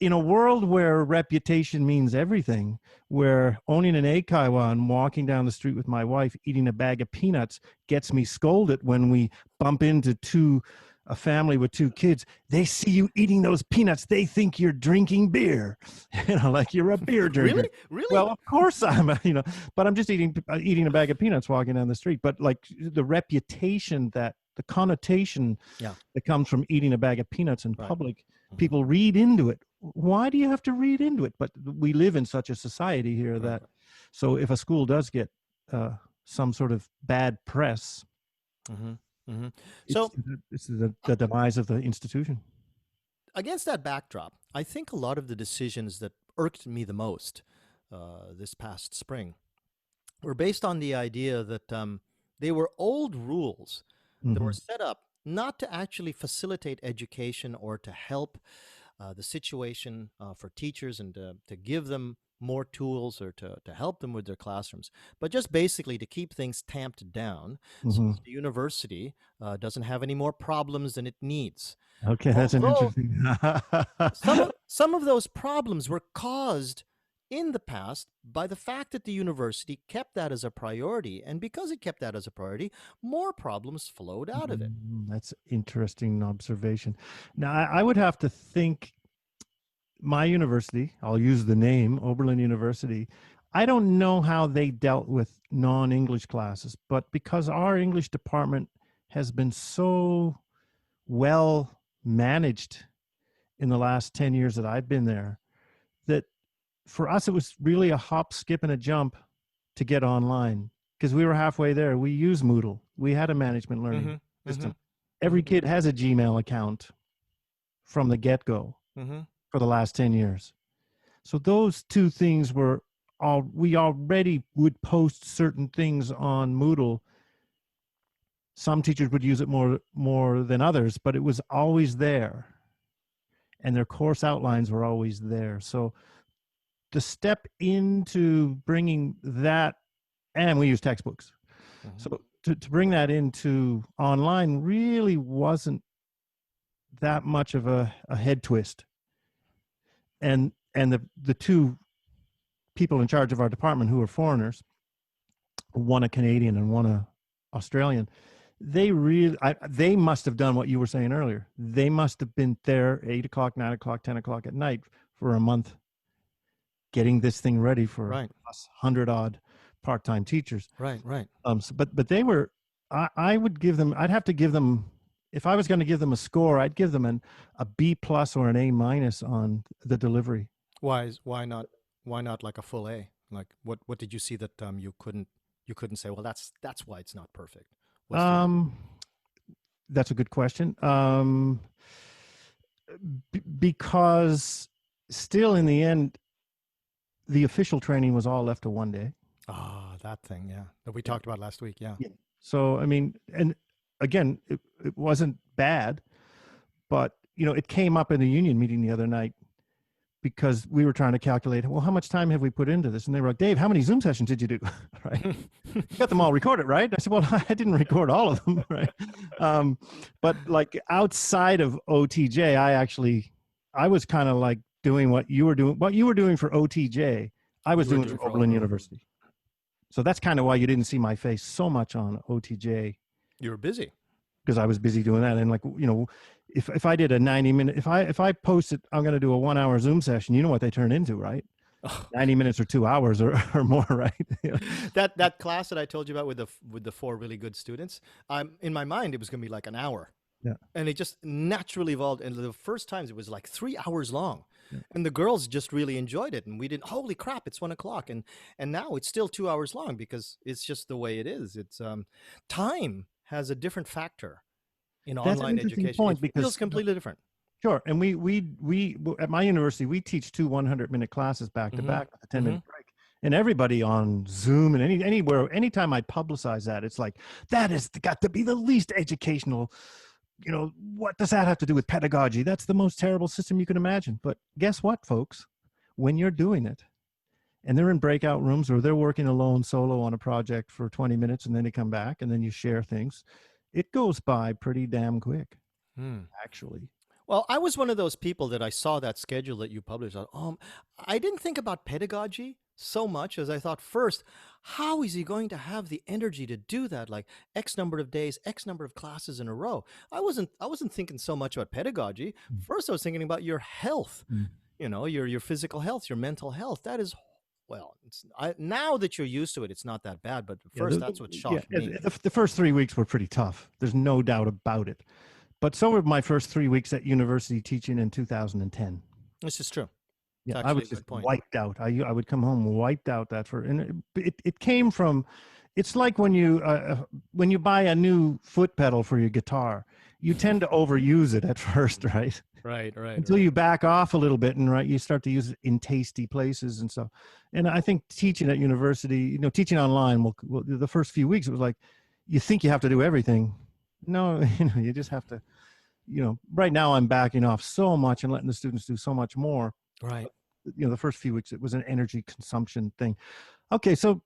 in a world where reputation means everything, where owning an eikaiwa and walking down the street with my wife eating a bag of peanuts gets me scolded when we bump into a family with 2 kids, they see you eating those peanuts, they think you're drinking beer, like you're a beer drinker. Really? Well, of course I'm, but I'm just eating a bag of peanuts walking down the street. But like the reputation, that the connotation that comes from eating a bag of peanuts in public, people read into it. Why do you have to read into it? But we live in such a society here that, so if a school does get some sort of bad press, so it's the demise of the institution. Against that backdrop, I think a lot of the decisions that irked me the most this past spring were based on the idea that they were old rules that were set up not to actually facilitate education or to help the situation for teachers and to give them more tools or to help them with their classrooms, but just basically to keep things tamped down so that the university doesn't have any more problems than it needs. Okay, that's an interesting. some of those problems were caused in the past by the fact that the university kept that as a priority, and because it kept that as a priority, more problems flowed out of it. That's interesting observation. Now, I would have to think my university, I'll use the name, Oberlin University, I don't know how they dealt with non-English classes, but because our English department has been so well managed in the last 10 years that I've been there, that for us, it was really a hop, skip, and a jump to get online, because we were halfway there. We use Moodle. We had a management learning system. Every kid has a Gmail account from the get-go for the last 10 years. So those 2 things were we already would post certain things on Moodle. Some teachers would use it more than others, but it was always there. And their course outlines were always there. So the step into bringing that, and we use textbooks. So to bring that into online really wasn't that much of a head twist. And the 2 people in charge of our department, who are foreigners, one a Canadian and one a Australian, they must have done what you were saying earlier. They must have been there 8 o'clock, 9 o'clock, 10 o'clock at night for a month, getting this thing ready for us 100-odd part-time teachers. Right. But they were, I'd have to give them, if I was going to give them a score, I'd give them a B+ or an A- on the delivery. Why not like a full A? Like what did you see that you couldn't say, well, that's why it's not perfect? That's a good question. Because still in the end, the official training was all left to one day. That thing, that we talked about last week. Yeah. So, I mean, and again, it wasn't bad, but, it came up in a union meeting the other night, because we were trying to calculate, well, how much time have we put into this? And they were like, Dave, how many Zoom sessions did you do? Right? You got them all recorded, right? I said, well, I didn't record all of them, right? But like outside of OTJ, I was kind of like doing what you were doing for OTJ. I was doing for Oberlin University. So that's kind of why you didn't see my face so much on OTJ. You were busy. Because I was busy doing that. And like, if I did a 90-minute, if I posted, I'm going to do a 1-hour Zoom session, you know what they turn into, right? 90 minutes or 2 hours or more, right? That class that I told you about with the 4 really good students, in my mind, it was going to be like an hour. Yeah. And it just naturally evolved. And the first times it was like 3 hours long. Yeah. And the girls just really enjoyed it. And we didn't, holy crap, it's 1 o'clock. And now it's still 2 hours long, because it's just the way it is. It's time has a different factor in online education. It feels completely different. Sure. And we at my university, we teach 2 100-minute classes back to back with a 10-minute break. And everybody on Zoom and anywhere, anytime I publicize that, it's like, that has got to be the least educational. What does that have to do with pedagogy? That's the most terrible system you can imagine. But guess what, folks? When you're doing it, and they're in breakout rooms, or they're working alone solo on a project for 20 minutes, and then they come back and then you share things. It goes by pretty damn quick, Hmm. actually. Well, I was one of those people that I saw that schedule that you published. I didn't think about pedagogy so much as I thought first, how is he going to have the energy to do that? Like X number of days, X number of classes in a row. I wasn't thinking so much about pedagogy. Mm. First, I was thinking about your health. Mm. Your physical health, your mental health. That is, well, now that you're used to it, it's not that bad. But Yeah, first, that's what shocked me. the first 3 weeks were pretty tough. There's no doubt about it. But so were my first 3 weeks at university teaching in 2010. This is true. Yeah, It's I actually was a just good point. wiped out. I would come home wiped out that for, and it came from, it's like when you buy a new foot pedal for your guitar, you tend to overuse it at first, right? Right, right, Until right. you back off a little bit, and right, you start to use it in tasty places and stuff. And I think teaching at university, teaching online, the first few weeks, it was like, you think you have to do everything. No, you just have to, right now I'm backing off so much and letting the students do so much more. Right. The first few weeks, it was an energy consumption thing. Okay. So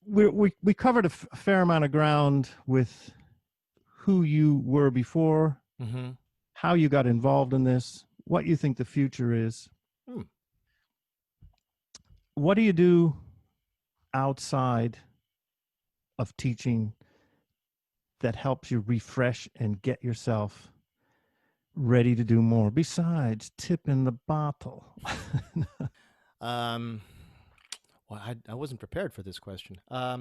we covered a fair amount of ground with who you were before, Mm-hmm. how you got involved in this, what you think the future is. Hmm. What do you do outside of teaching that helps you refresh and get yourself ready to do more besides tipping the bottle? Um, well, I wasn't prepared for this question. I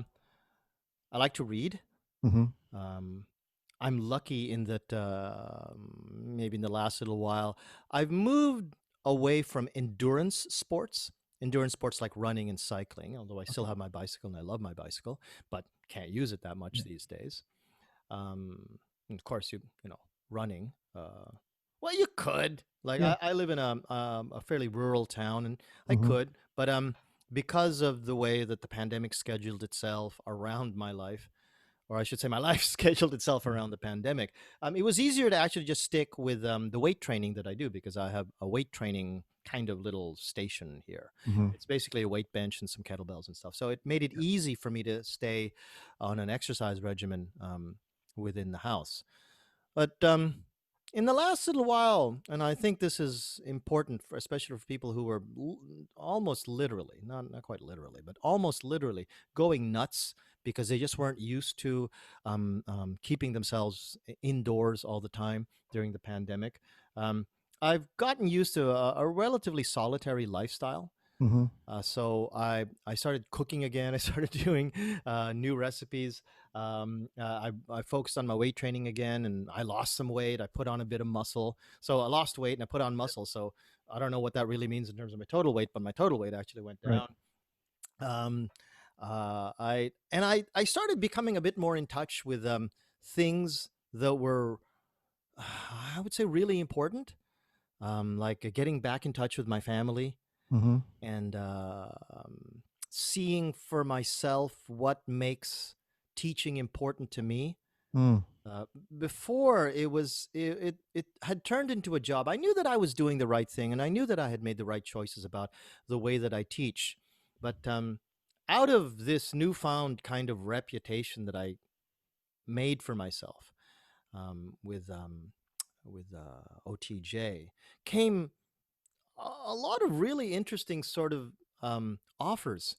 like to read. Mm-hmm. Um, I'm lucky in that maybe in the last little while, I've moved away from endurance sports like running and cycling, although I still have my bicycle and I love my bicycle, but can't use it that much Yeah. these days. And of course, running. Well, you could. Like Yeah. I live in a fairly rural town, and I Mm-hmm. could, but because of the way that the pandemic scheduled itself around my life, or I should say, my life scheduled itself around the pandemic. It was easier to actually just stick with the weight training that I do because I have a weight training kind of little station here. Mm-hmm. It's basically a weight bench and some kettlebells and stuff. So it made it easy for me to stay on an exercise regimen within the house. But in the last little while, and I think this is important, especially for people who are almost literally, not quite literally, but almost literally going nuts because they just weren't used to keeping themselves indoors all the time during the pandemic. Um, I've gotten used to a relatively solitary lifestyle. Mm-hmm. So I started cooking again. I started doing new recipes. I focused on my weight training again, and I lost some weight. I put on a bit of muscle. So I lost weight and I put on muscle. So I don't know what that really means in terms of my total weight, but my total weight actually went Right. down. Um, I started becoming a bit more in touch with things that were, I would say, really important. Like getting back in touch with my family Mm-hmm. and seeing for myself what makes teaching important to me. Mm. Uh, Before it had turned into a job. I knew that I was doing the right thing, and I knew that I had made the right choices about the way that I teach. But out of this newfound kind of reputation that I made for myself with OTJ came a lot of really interesting sort of offers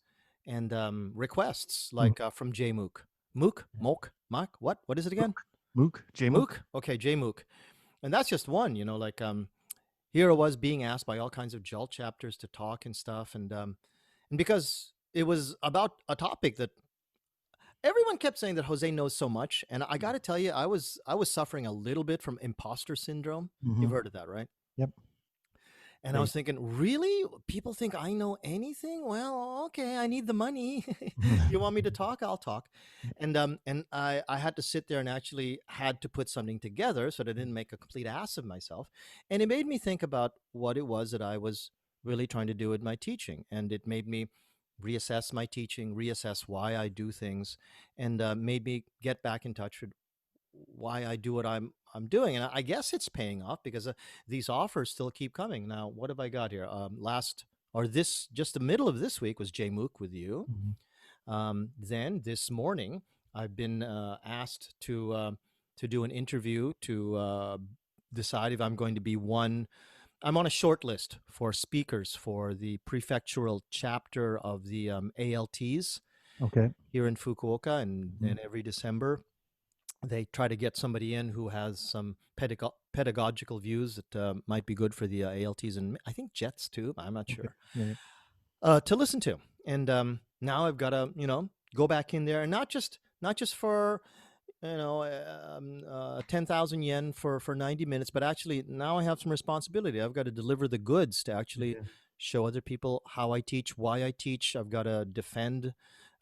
and requests, Mm. like from JMOOC. Mook, Mook, Mock, what is it again? Mook, J-Mook. Mook. Okay, JMOOC. And that's just one, like here I was being asked by all kinds of JUL chapters to talk and stuff. And because it was about a topic that everyone kept saying that Jose knows so much. And I got to tell you, I was suffering a little bit from imposter syndrome. Mm-hmm. You've heard of that, right? Yep. And I was thinking, really? People think I know anything? Well, okay, I need the money. You want me to talk? I'll talk. And I had to sit there and actually had to put something together so that I didn't make a complete ass of myself. And it made me think about what it was that I was really trying to do with my teaching. And it made me reassess my teaching, reassess why I do things, and made me get back in touch with why I do what I'm doing, and I guess it's paying off because these offers still keep coming. Now, what have I got here? Last or just the middle of this week was Jay Mook with you. Mhm. Then this morning, I've been asked to do an interview to decide if I'm going to be one. I'm on a short list for speakers for the prefectural chapter of the ALTs Okay. here in Fukuoka, and Mhm. every December they try to get somebody in who has some pedagogical views that might be good for the ALTs, and I think Jets too. I'm not Okay. sure, Yeah. to listen to. And now I've got to go back in there, and not just for 10,000 yen for 90 minutes, but actually now I have some responsibility. I've got to deliver the goods to actually Yeah. show other people how I teach, why I teach. I've got to defend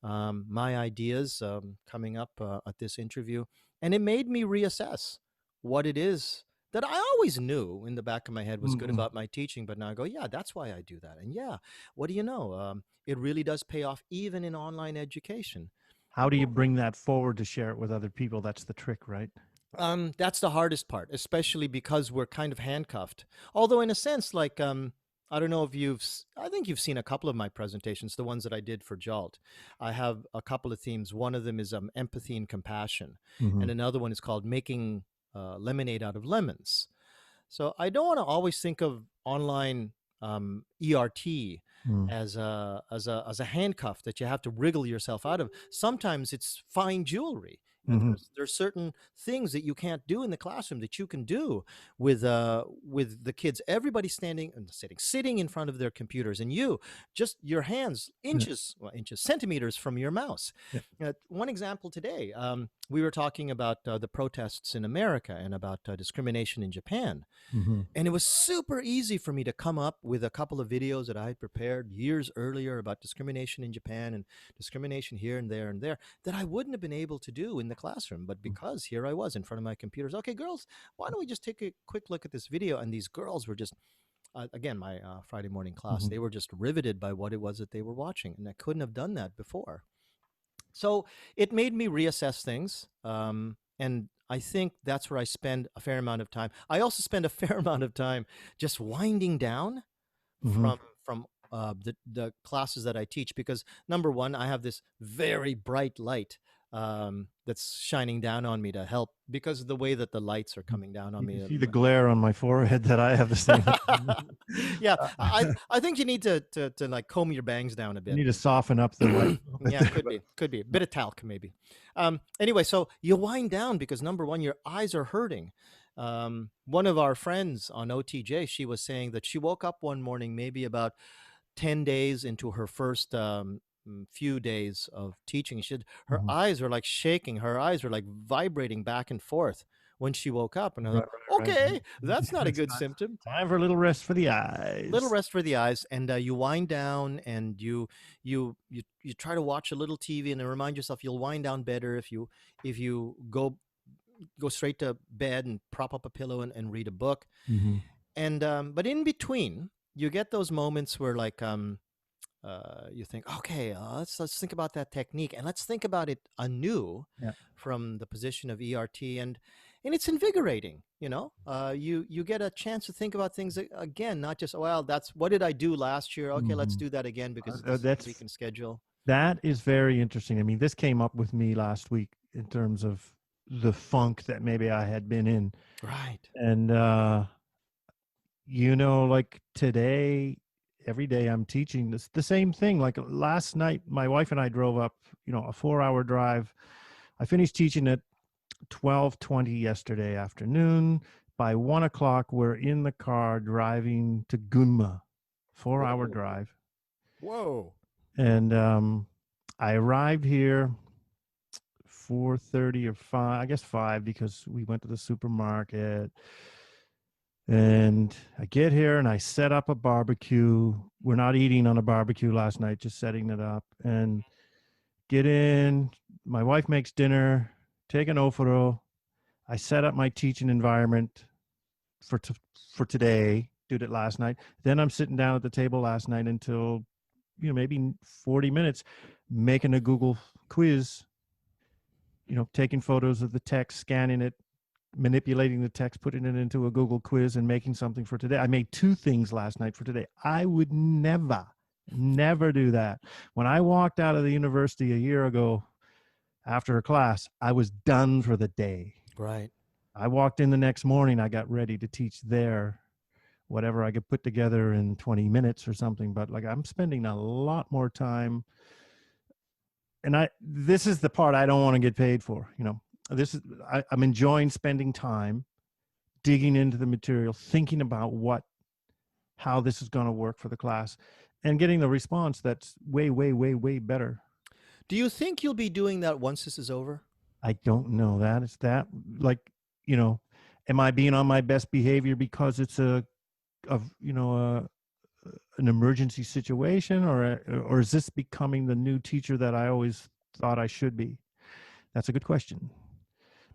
my ideas coming up at this interview. And it made me reassess what it is that I always knew in the back of my head was good Mhm. about my teaching. But now I go, yeah, that's why I do that. And yeah, what do you know? It really does pay off even in online education. How do you bring that forward to share it with other people? That's the trick, right? That's the hardest part, especially because we're kind of handcuffed. Although, in a sense, like I don't know if I think you've seen a couple of my presentations, the ones that I did for Jolt. I have a couple of themes. One of them is empathy and compassion, Mm-hmm. and another one is called making lemonade out of lemons. So I don't want to always think of online ERT Mm. as a handcuff that you have to wriggle yourself out of. Sometimes it's fine jewelry. Mm-hmm. There's certain things that you can't do in the classroom that you can do with the kids. Everybody standing and sitting in front of their computers, and you just your hands Yeah. inches, centimeters from your mouse. Yeah. One example today, we were talking about the protests in America and about discrimination in Japan. Mm-hmm. And it was super easy for me to come up with a couple of videos that I had prepared years earlier about discrimination in Japan and discrimination here and there and there that I wouldn't have been able to do in the classroom. But because here I was in front of my computers, okay, girls, why don't we just take a quick look at this video? And these girls were just, again, my Friday morning class, Mm-hmm. they were just riveted by what it was that they were watching. And I couldn't have done that before. So it made me reassess things. And I think that's where I spend a fair amount of time. I also spend a fair amount of time just winding down Mm-hmm. from the classes that I teach because number one, I have this very bright light that's shining down on me to help because of the way that the lights are coming down on You can me. see the glare on my forehead that I have the same. Yeah, I I think you need to like comb your bangs down a bit. need to soften up the light. A little bit Yeah, there, could be a bit of talc maybe. Anyway, so you wind down because number one, your eyes are hurting. One of our friends on OTJ, she was saying that she woke up one morning, maybe about 10 days into her first few days of teaching. She said her Mhm. eyes were like shaking. Her eyes were like vibrating back and forth when she woke up. And I Right, thought, right, okay, right. that's not a It's good symptom. time for a little rest for the Little eyes. rest for the eyes, and you wind down, and you try to watch a little TV, and then remind yourself you'll wind down better if you go straight to bed and prop up a pillow and read a book. Mm-hmm. And but in between, you get those moments where like you think, okay, let's think about that technique, and let's think about it anew Yeah. from the position of ERT, and it's invigorating. You get a chance to think about things again, not just well, that's what did I do last year? Okay, let's Mm-hmm. do that again because this is a That's weekend schedule. that is very interesting. I mean, this came up with me last week in terms of the funk that maybe I had been in, Right. and like today, every day I'm teaching this the same thing. Like last night, my wife and I drove up, a 4-hour drive. I finished teaching at 12:20 yesterday afternoon. By 1 o'clock, we're in the car driving to Gunma, 4-hour Whoa. drive. Whoa. And I arrived here 4:30 or 5, I guess 5, because we went to the supermarket. And I get here and I set up a barbecue. We're not eating on a barbecue last night, just setting it up. And get in. My wife makes dinner, take an ofuro. I set up my teaching environment for today. Did it last night. Then I'm sitting down at the table last night until maybe 40 minutes, making a Google quiz. Taking photos of the text, scanning it, manipulating the text, putting it into a Google quiz, and making something for today. I made 2 things last night for today. I would never do that. When I walked out of the university a year ago after a class, I was done for the day. Right. I walked in the next morning, I got ready to teach there whatever I could put together in 20 minutes or something. But like, I'm spending a lot more time. And this is the part I don't want to get paid for. I'm enjoying spending time digging into the material, thinking about how this is going to work for the class, and getting the response that's way, way, way, way better. Do you think you'll be doing that once this is over? I don't know that. It's that, like, am I being on my best behavior because it's an emergency situation, or is this becoming the new teacher that I always thought I should be? That's a good question.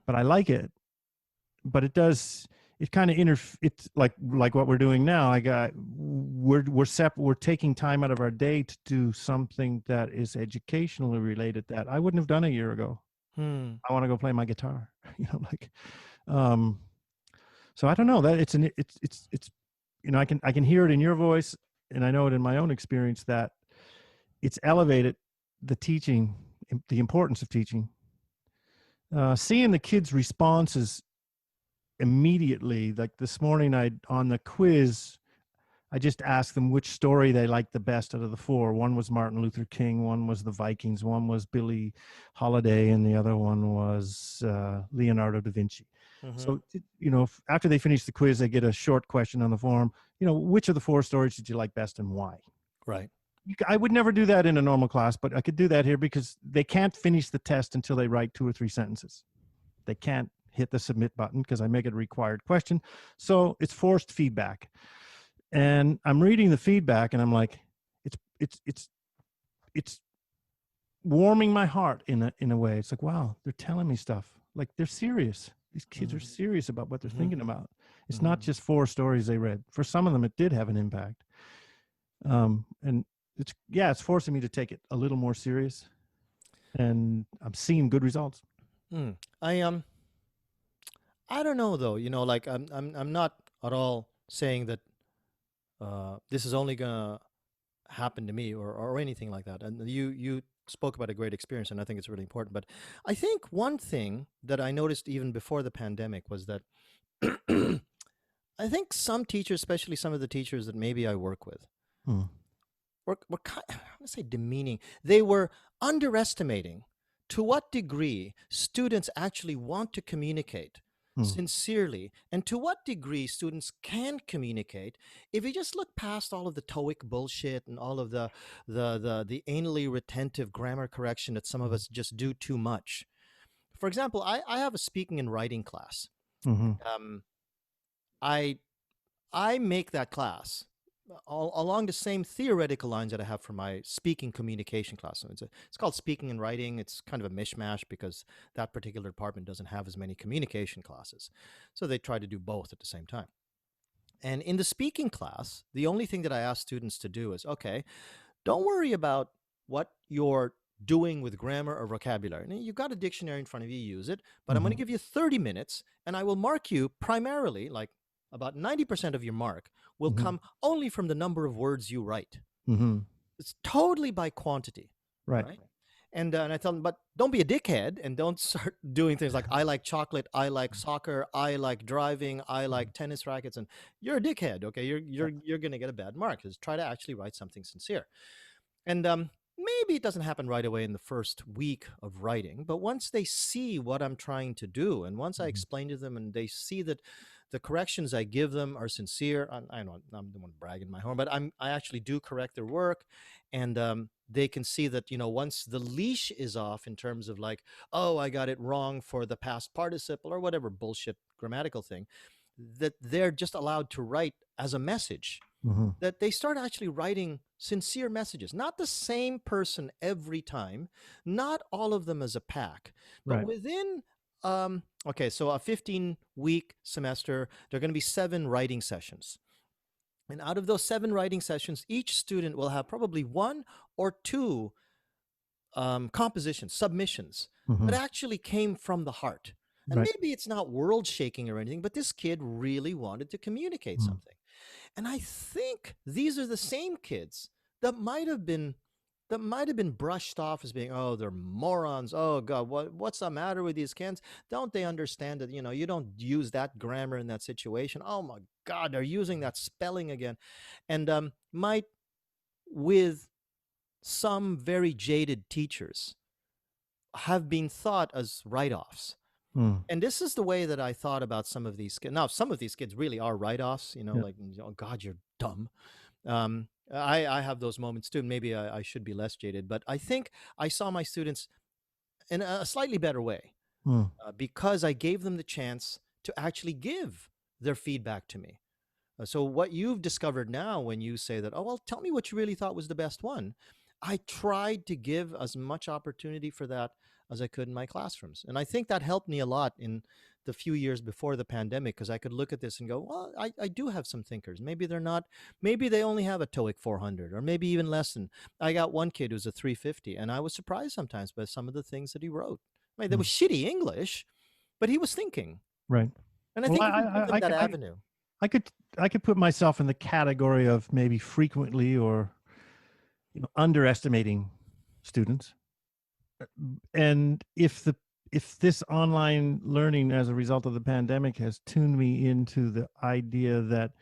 But I like it. But it kind of it's like what we're doing now. We're taking time out of our day to do something that is educationally related that I wouldn't have done a year ago. I want to go play my guitar, so I don't know that it's I can hear it in your voice, and I know it in my own experience that it's elevated the teaching, the importance of teaching. Seeing the kids' responses immediately, like this morning, on the quiz, I just asked them which story they liked the best out of the 4. One was Martin Luther King, one was the Vikings, one was Billie Holiday, and the other one was Leonardo da Vinci. Mm-hmm. So, after they finish the quiz, they get a short question on the form. Which of the 4 stories did you like best and why? Right. I would never do that in a normal class, but I could do that here because they can't finish the test until they write 2 or 3 sentences. They can't hit the submit button because I make it a required question. So it's forced feedback. And I'm reading the feedback and I'm like, it's warming my heart in a way. It's like, wow, they're telling me stuff. Like, they're serious. These kids are serious about what they're thinking about. It's not just 4 stories they read. For some of them, it did have an impact. And it's forcing me to take it a little more serious, and I'm seeing good results. I don't know though. Like I'm not at all saying that this is only gonna happen to me or anything like that. And you spoke about a great experience, and I think it's really important. But I think one thing that I noticed even before the pandemic was that I think some teachers, especially some of the teachers that maybe I work with, were kind of, I want to say demeaning. They were underestimating to what degree students actually want to communicate sincerely, and to what degree students can communicate if you just look past all of the TOEIC bullshit and all of the anally retentive grammar correction that some of us just do too much. For example, I have a speaking and writing class. I make that class along the same theoretical lines that I have for my speaking communication class. So it's called speaking and writing. It's kind of a mishmash because that particular department doesn't have as many communication classes. So they try to do both at the same time. And in the speaking class, the only thing that I ask students to do is, okay, don't worry about what you're doing with grammar or vocabulary. Now, you've got a dictionary in front of you, use it, but I'm going to give you 30 minutes and I will mark you primarily, like about 90% of your mark will come only from the number of words you write. It's totally by quantity. Right? And I tell them, but don't be a dickhead and don't start doing things like, I like chocolate, I like soccer, I like driving, I like tennis rackets, and you're a dickhead. Okay, you're going to get a bad mark. Just try to actually write something sincere. And maybe it doesn't happen right away in the first week of writing, but once they see what I'm trying to do, and once I explain to them and they see that the corrections I give them are sincere, I know I'm the one bragging my horn, but I actually do correct their work, and they can see that, once the leash is off in terms of like, oh, I got it wrong for the past participle or whatever bullshit grammatical thing, that they're just allowed to write as a message. That they start actually writing sincere messages, not the same person every time, not all of them as a pack, but within, okay, so a 15-week semester, there are going to be 7 writing sessions. And out of those 7 writing sessions, each student will have probably 1 or 2 compositions, submissions that actually came from the heart. And Right. maybe it's not world shaking or anything, but this kid really wanted to communicate Mm. something. And I think these are the same kids that might have been brushed off as being, oh, they're morons. Oh God, what's the matter with these kids? Don't they understand that, you don't use that grammar in that situation? Oh my God, they're using that spelling again. And might, with some very jaded teachers, have been thought as write-offs. Mm. And this is the way that I thought about some of these kids. Now, some of these kids really are write-offs, Yeah. like, oh God, you're dumb. I have those moments too. Maybe I should be less jaded, but I think I saw my students in a slightly better way, Mm. because I gave them the chance to actually give their feedback to me. So what you've discovered now when you say that, oh, well, tell me what you really thought was the best one. I tried to give as much opportunity for that as I could in my classrooms. And I think that helped me a lot in the few years before the pandemic, because I could look at this and go, well, I do have some thinkers. Maybe they're not, maybe they only have a TOEIC 400 or maybe even less than. I got one kid who's a 350, and I was surprised sometimes by some of the things that he wrote. I mean, they Mm. was shitty English, but he was thinking. Right. And I Well, think if you give them that I, avenue. I could I could put myself in the category of maybe frequently or underestimating students. And if this online learning as a result of the pandemic has tuned me into the idea that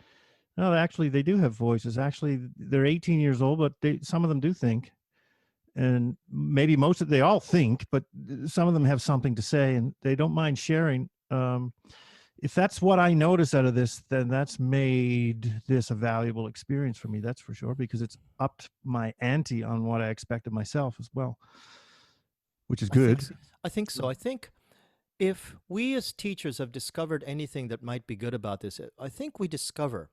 no, actually they do have voices. Actually, they're 18 years old, but some of them do think, and maybe they all think, but some of them have something to say, and they don't mind sharing. If that's what I notice out of this, then that's made this a valuable experience for me. That's for sure, because it's upped my ante on what I expect of myself as well, which is I think good. so. I think so. I think if we as teachers have discovered anything that might be good about this, I think we discover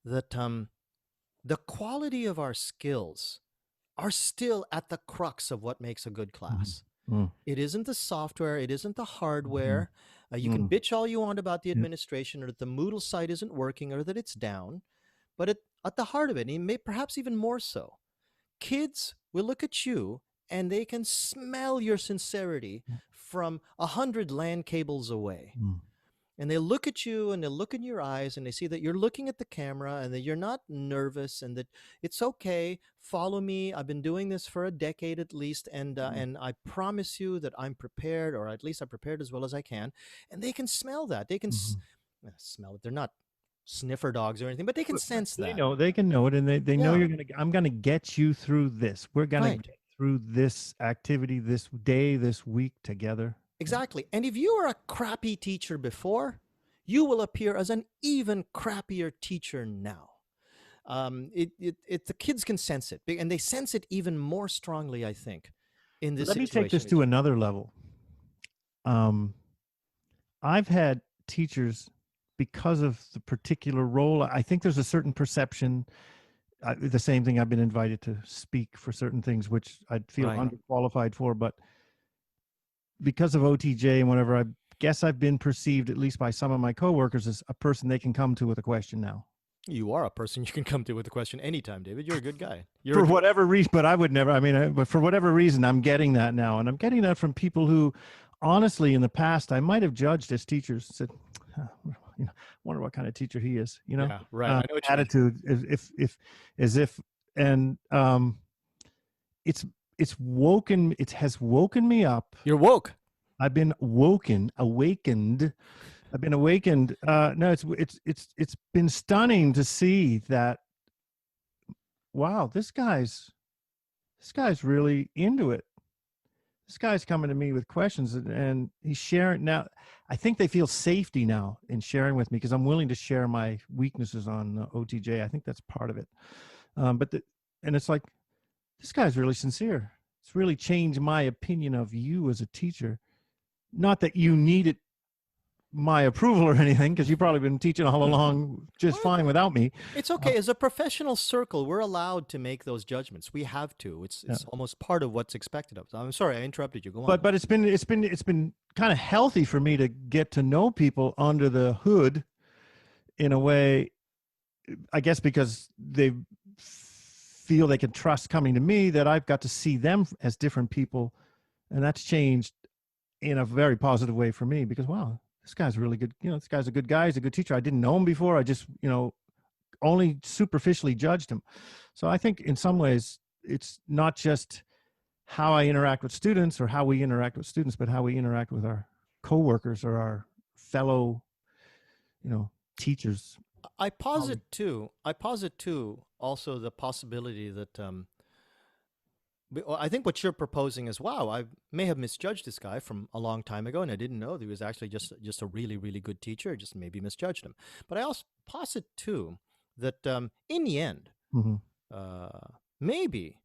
that the quality of our skills are still at the crux of what makes a good Mhm. class. Mm. It isn't the software, it isn't the Mhm. hardware. You can Mm. bitch all you want about the Yeah. administration or that the Moodle site isn't working or that it's down, but at the heart of it, and perhaps even more so, kids will look at you and they can smell your sincerity from 100 LAN cables away. Mm. And they look at you and they look in your eyes and they see that you're looking at the camera and that you're not nervous and that it's okay. Follow me. I've been doing this for a decade at least. And I promise you that I'm prepared, or at least I'm prepared as well as I can. And they can smell that. They can Mhm. smell it. They're not sniffer dogs or anything, but they can But sense they that. know, they can know it, and they know Yeah, I'm gonna get you through this. We're gonna right. get through this activity, this day, this week together. Yeah. Exactly. And if you were a crappy teacher before, you will appear as an even crappier teacher now. The kids can sense it, and they sense it even more strongly, I think, in this Let me take situation. this to another level. I've had teachers, because of the particular role, I think there's a certain perception. The same thing, I've been invited to speak for certain things which I'd feel Right. underqualified for, but because of OTJ and whatever, I guess I've been perceived, at least by some of my coworkers, as a person they can come to with a question now. You are a person you can come to with a question anytime, David. You're a good guy. For whatever reason, but I would never, but for whatever reason, I'm getting that now. And I'm getting that from people who, honestly, in the past, I might have judged as teachers, said, wonder what kind of teacher he is, Yeah, right. I know what you mean. attitude, as if, and it has woken me up. You're woke. I've been awakened. I've been awakened. No, it's been stunning to see that. Wow, this guy's really into it. This guy's coming to me with questions, and he's sharing. Now, I think they feel safety now in sharing with me because I'm willing to share my weaknesses on OTJ. I think that's part of it. And it's like, this guy's really sincere. It's really changed my opinion of you as a teacher. Not that you needed my approval or anything, because you've probably been teaching all along just fine without me. It's okay. As a professional circle, we're allowed to make those judgments. We have to. It's almost part of what's expected of us. I'm sorry, I interrupted you. Go on. But it's been kind of healthy for me to get to know people under the hood in a way, I guess, because they feel they can trust coming to me, that I've got to see them as different people, and that's changed in a very positive way for me, because wow, this guy's really good. This guy's a good guy. He's a good teacher. I didn't know him before. I just only superficially judged him. So I think in some ways it's not just how I interact with students or how we interact with students, but how we interact with our coworkers or our fellow, teachers. I posit too. Also the possibility that I think what you're proposing is, wow, I may have misjudged this guy from a long time ago, and I didn't know that he was actually just a really, really good teacher. Just maybe misjudged him. But I also posit too that in the end, maybe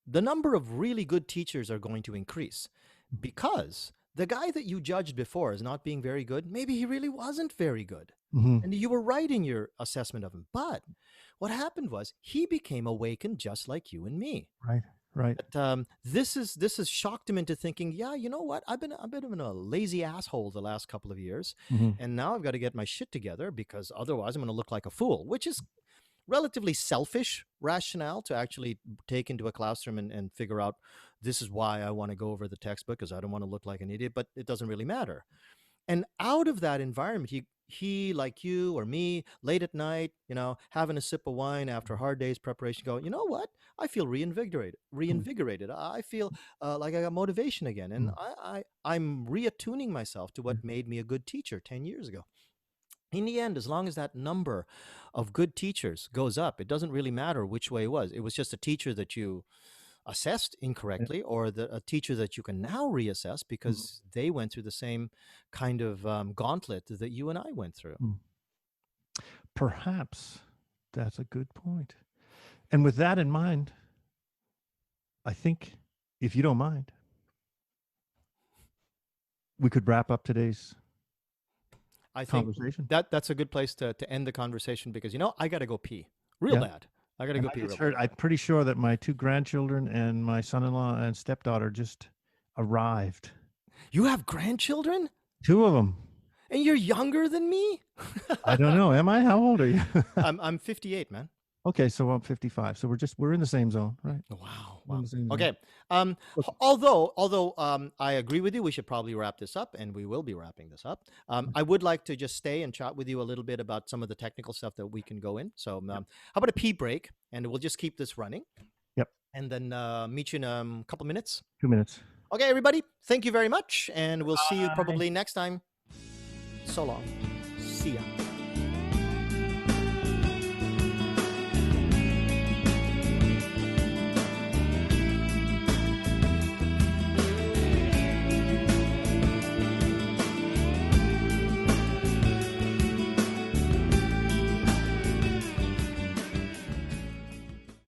the number of really good teachers are going to increase, because the guy that you judged before as not being very good, maybe he really wasn't very good. And you were right in your assessment of him. But what happened was he became awakened just like you and me. Right. But this has shocked him into thinking, yeah, you know what? I've been a lazy asshole the last couple of years, and now I've got to get my shit together, because otherwise I'm going to look like a fool, which is relatively selfish rationale to actually take into a classroom and figure out, this is why I want to go over the textbook, because I don't want to look like an idiot, but it doesn't really matter. And out of that environment, he like you or me, late at night, having a sip of wine after a hard day's preparation, going, you know what? I feel reinvigorated. I feel like I got motivation again. And I'm reattuning myself to what made me a good teacher 10 years ago. In the end, as long as that number of good teachers goes up, it doesn't really matter which way it was. It was just a teacher that you assessed incorrectly, or a teacher that you can now reassess because they went through the same kind of gauntlet that you and I went through. Perhaps that's a good point. And with that in mind, I think, if you don't mind, we could wrap up today's conversation. That's a good place to end the conversation, because I got to go pee real bad. I got to go pee real bad. I'm pretty sure that my 2 grandchildren and my son-in-law and stepdaughter just arrived. You have grandchildren? 2 of them. And you're younger than me? I don't know. Am I? How old are you? I'm 58, man. Okay, so I'm 55. So we're in the same zone, right? Wow. Okay. Although I agree with you, we should probably wrap this up, and we will be wrapping this up. I would like to just stay and chat with you a little bit about some of the technical stuff that we can go in. So how about a pee break, and we'll just keep this running. Yep. And then meet you in a couple minutes. 2 minutes. Okay, everybody. Thank you very much, and we'll see you probably next time. So long. See ya.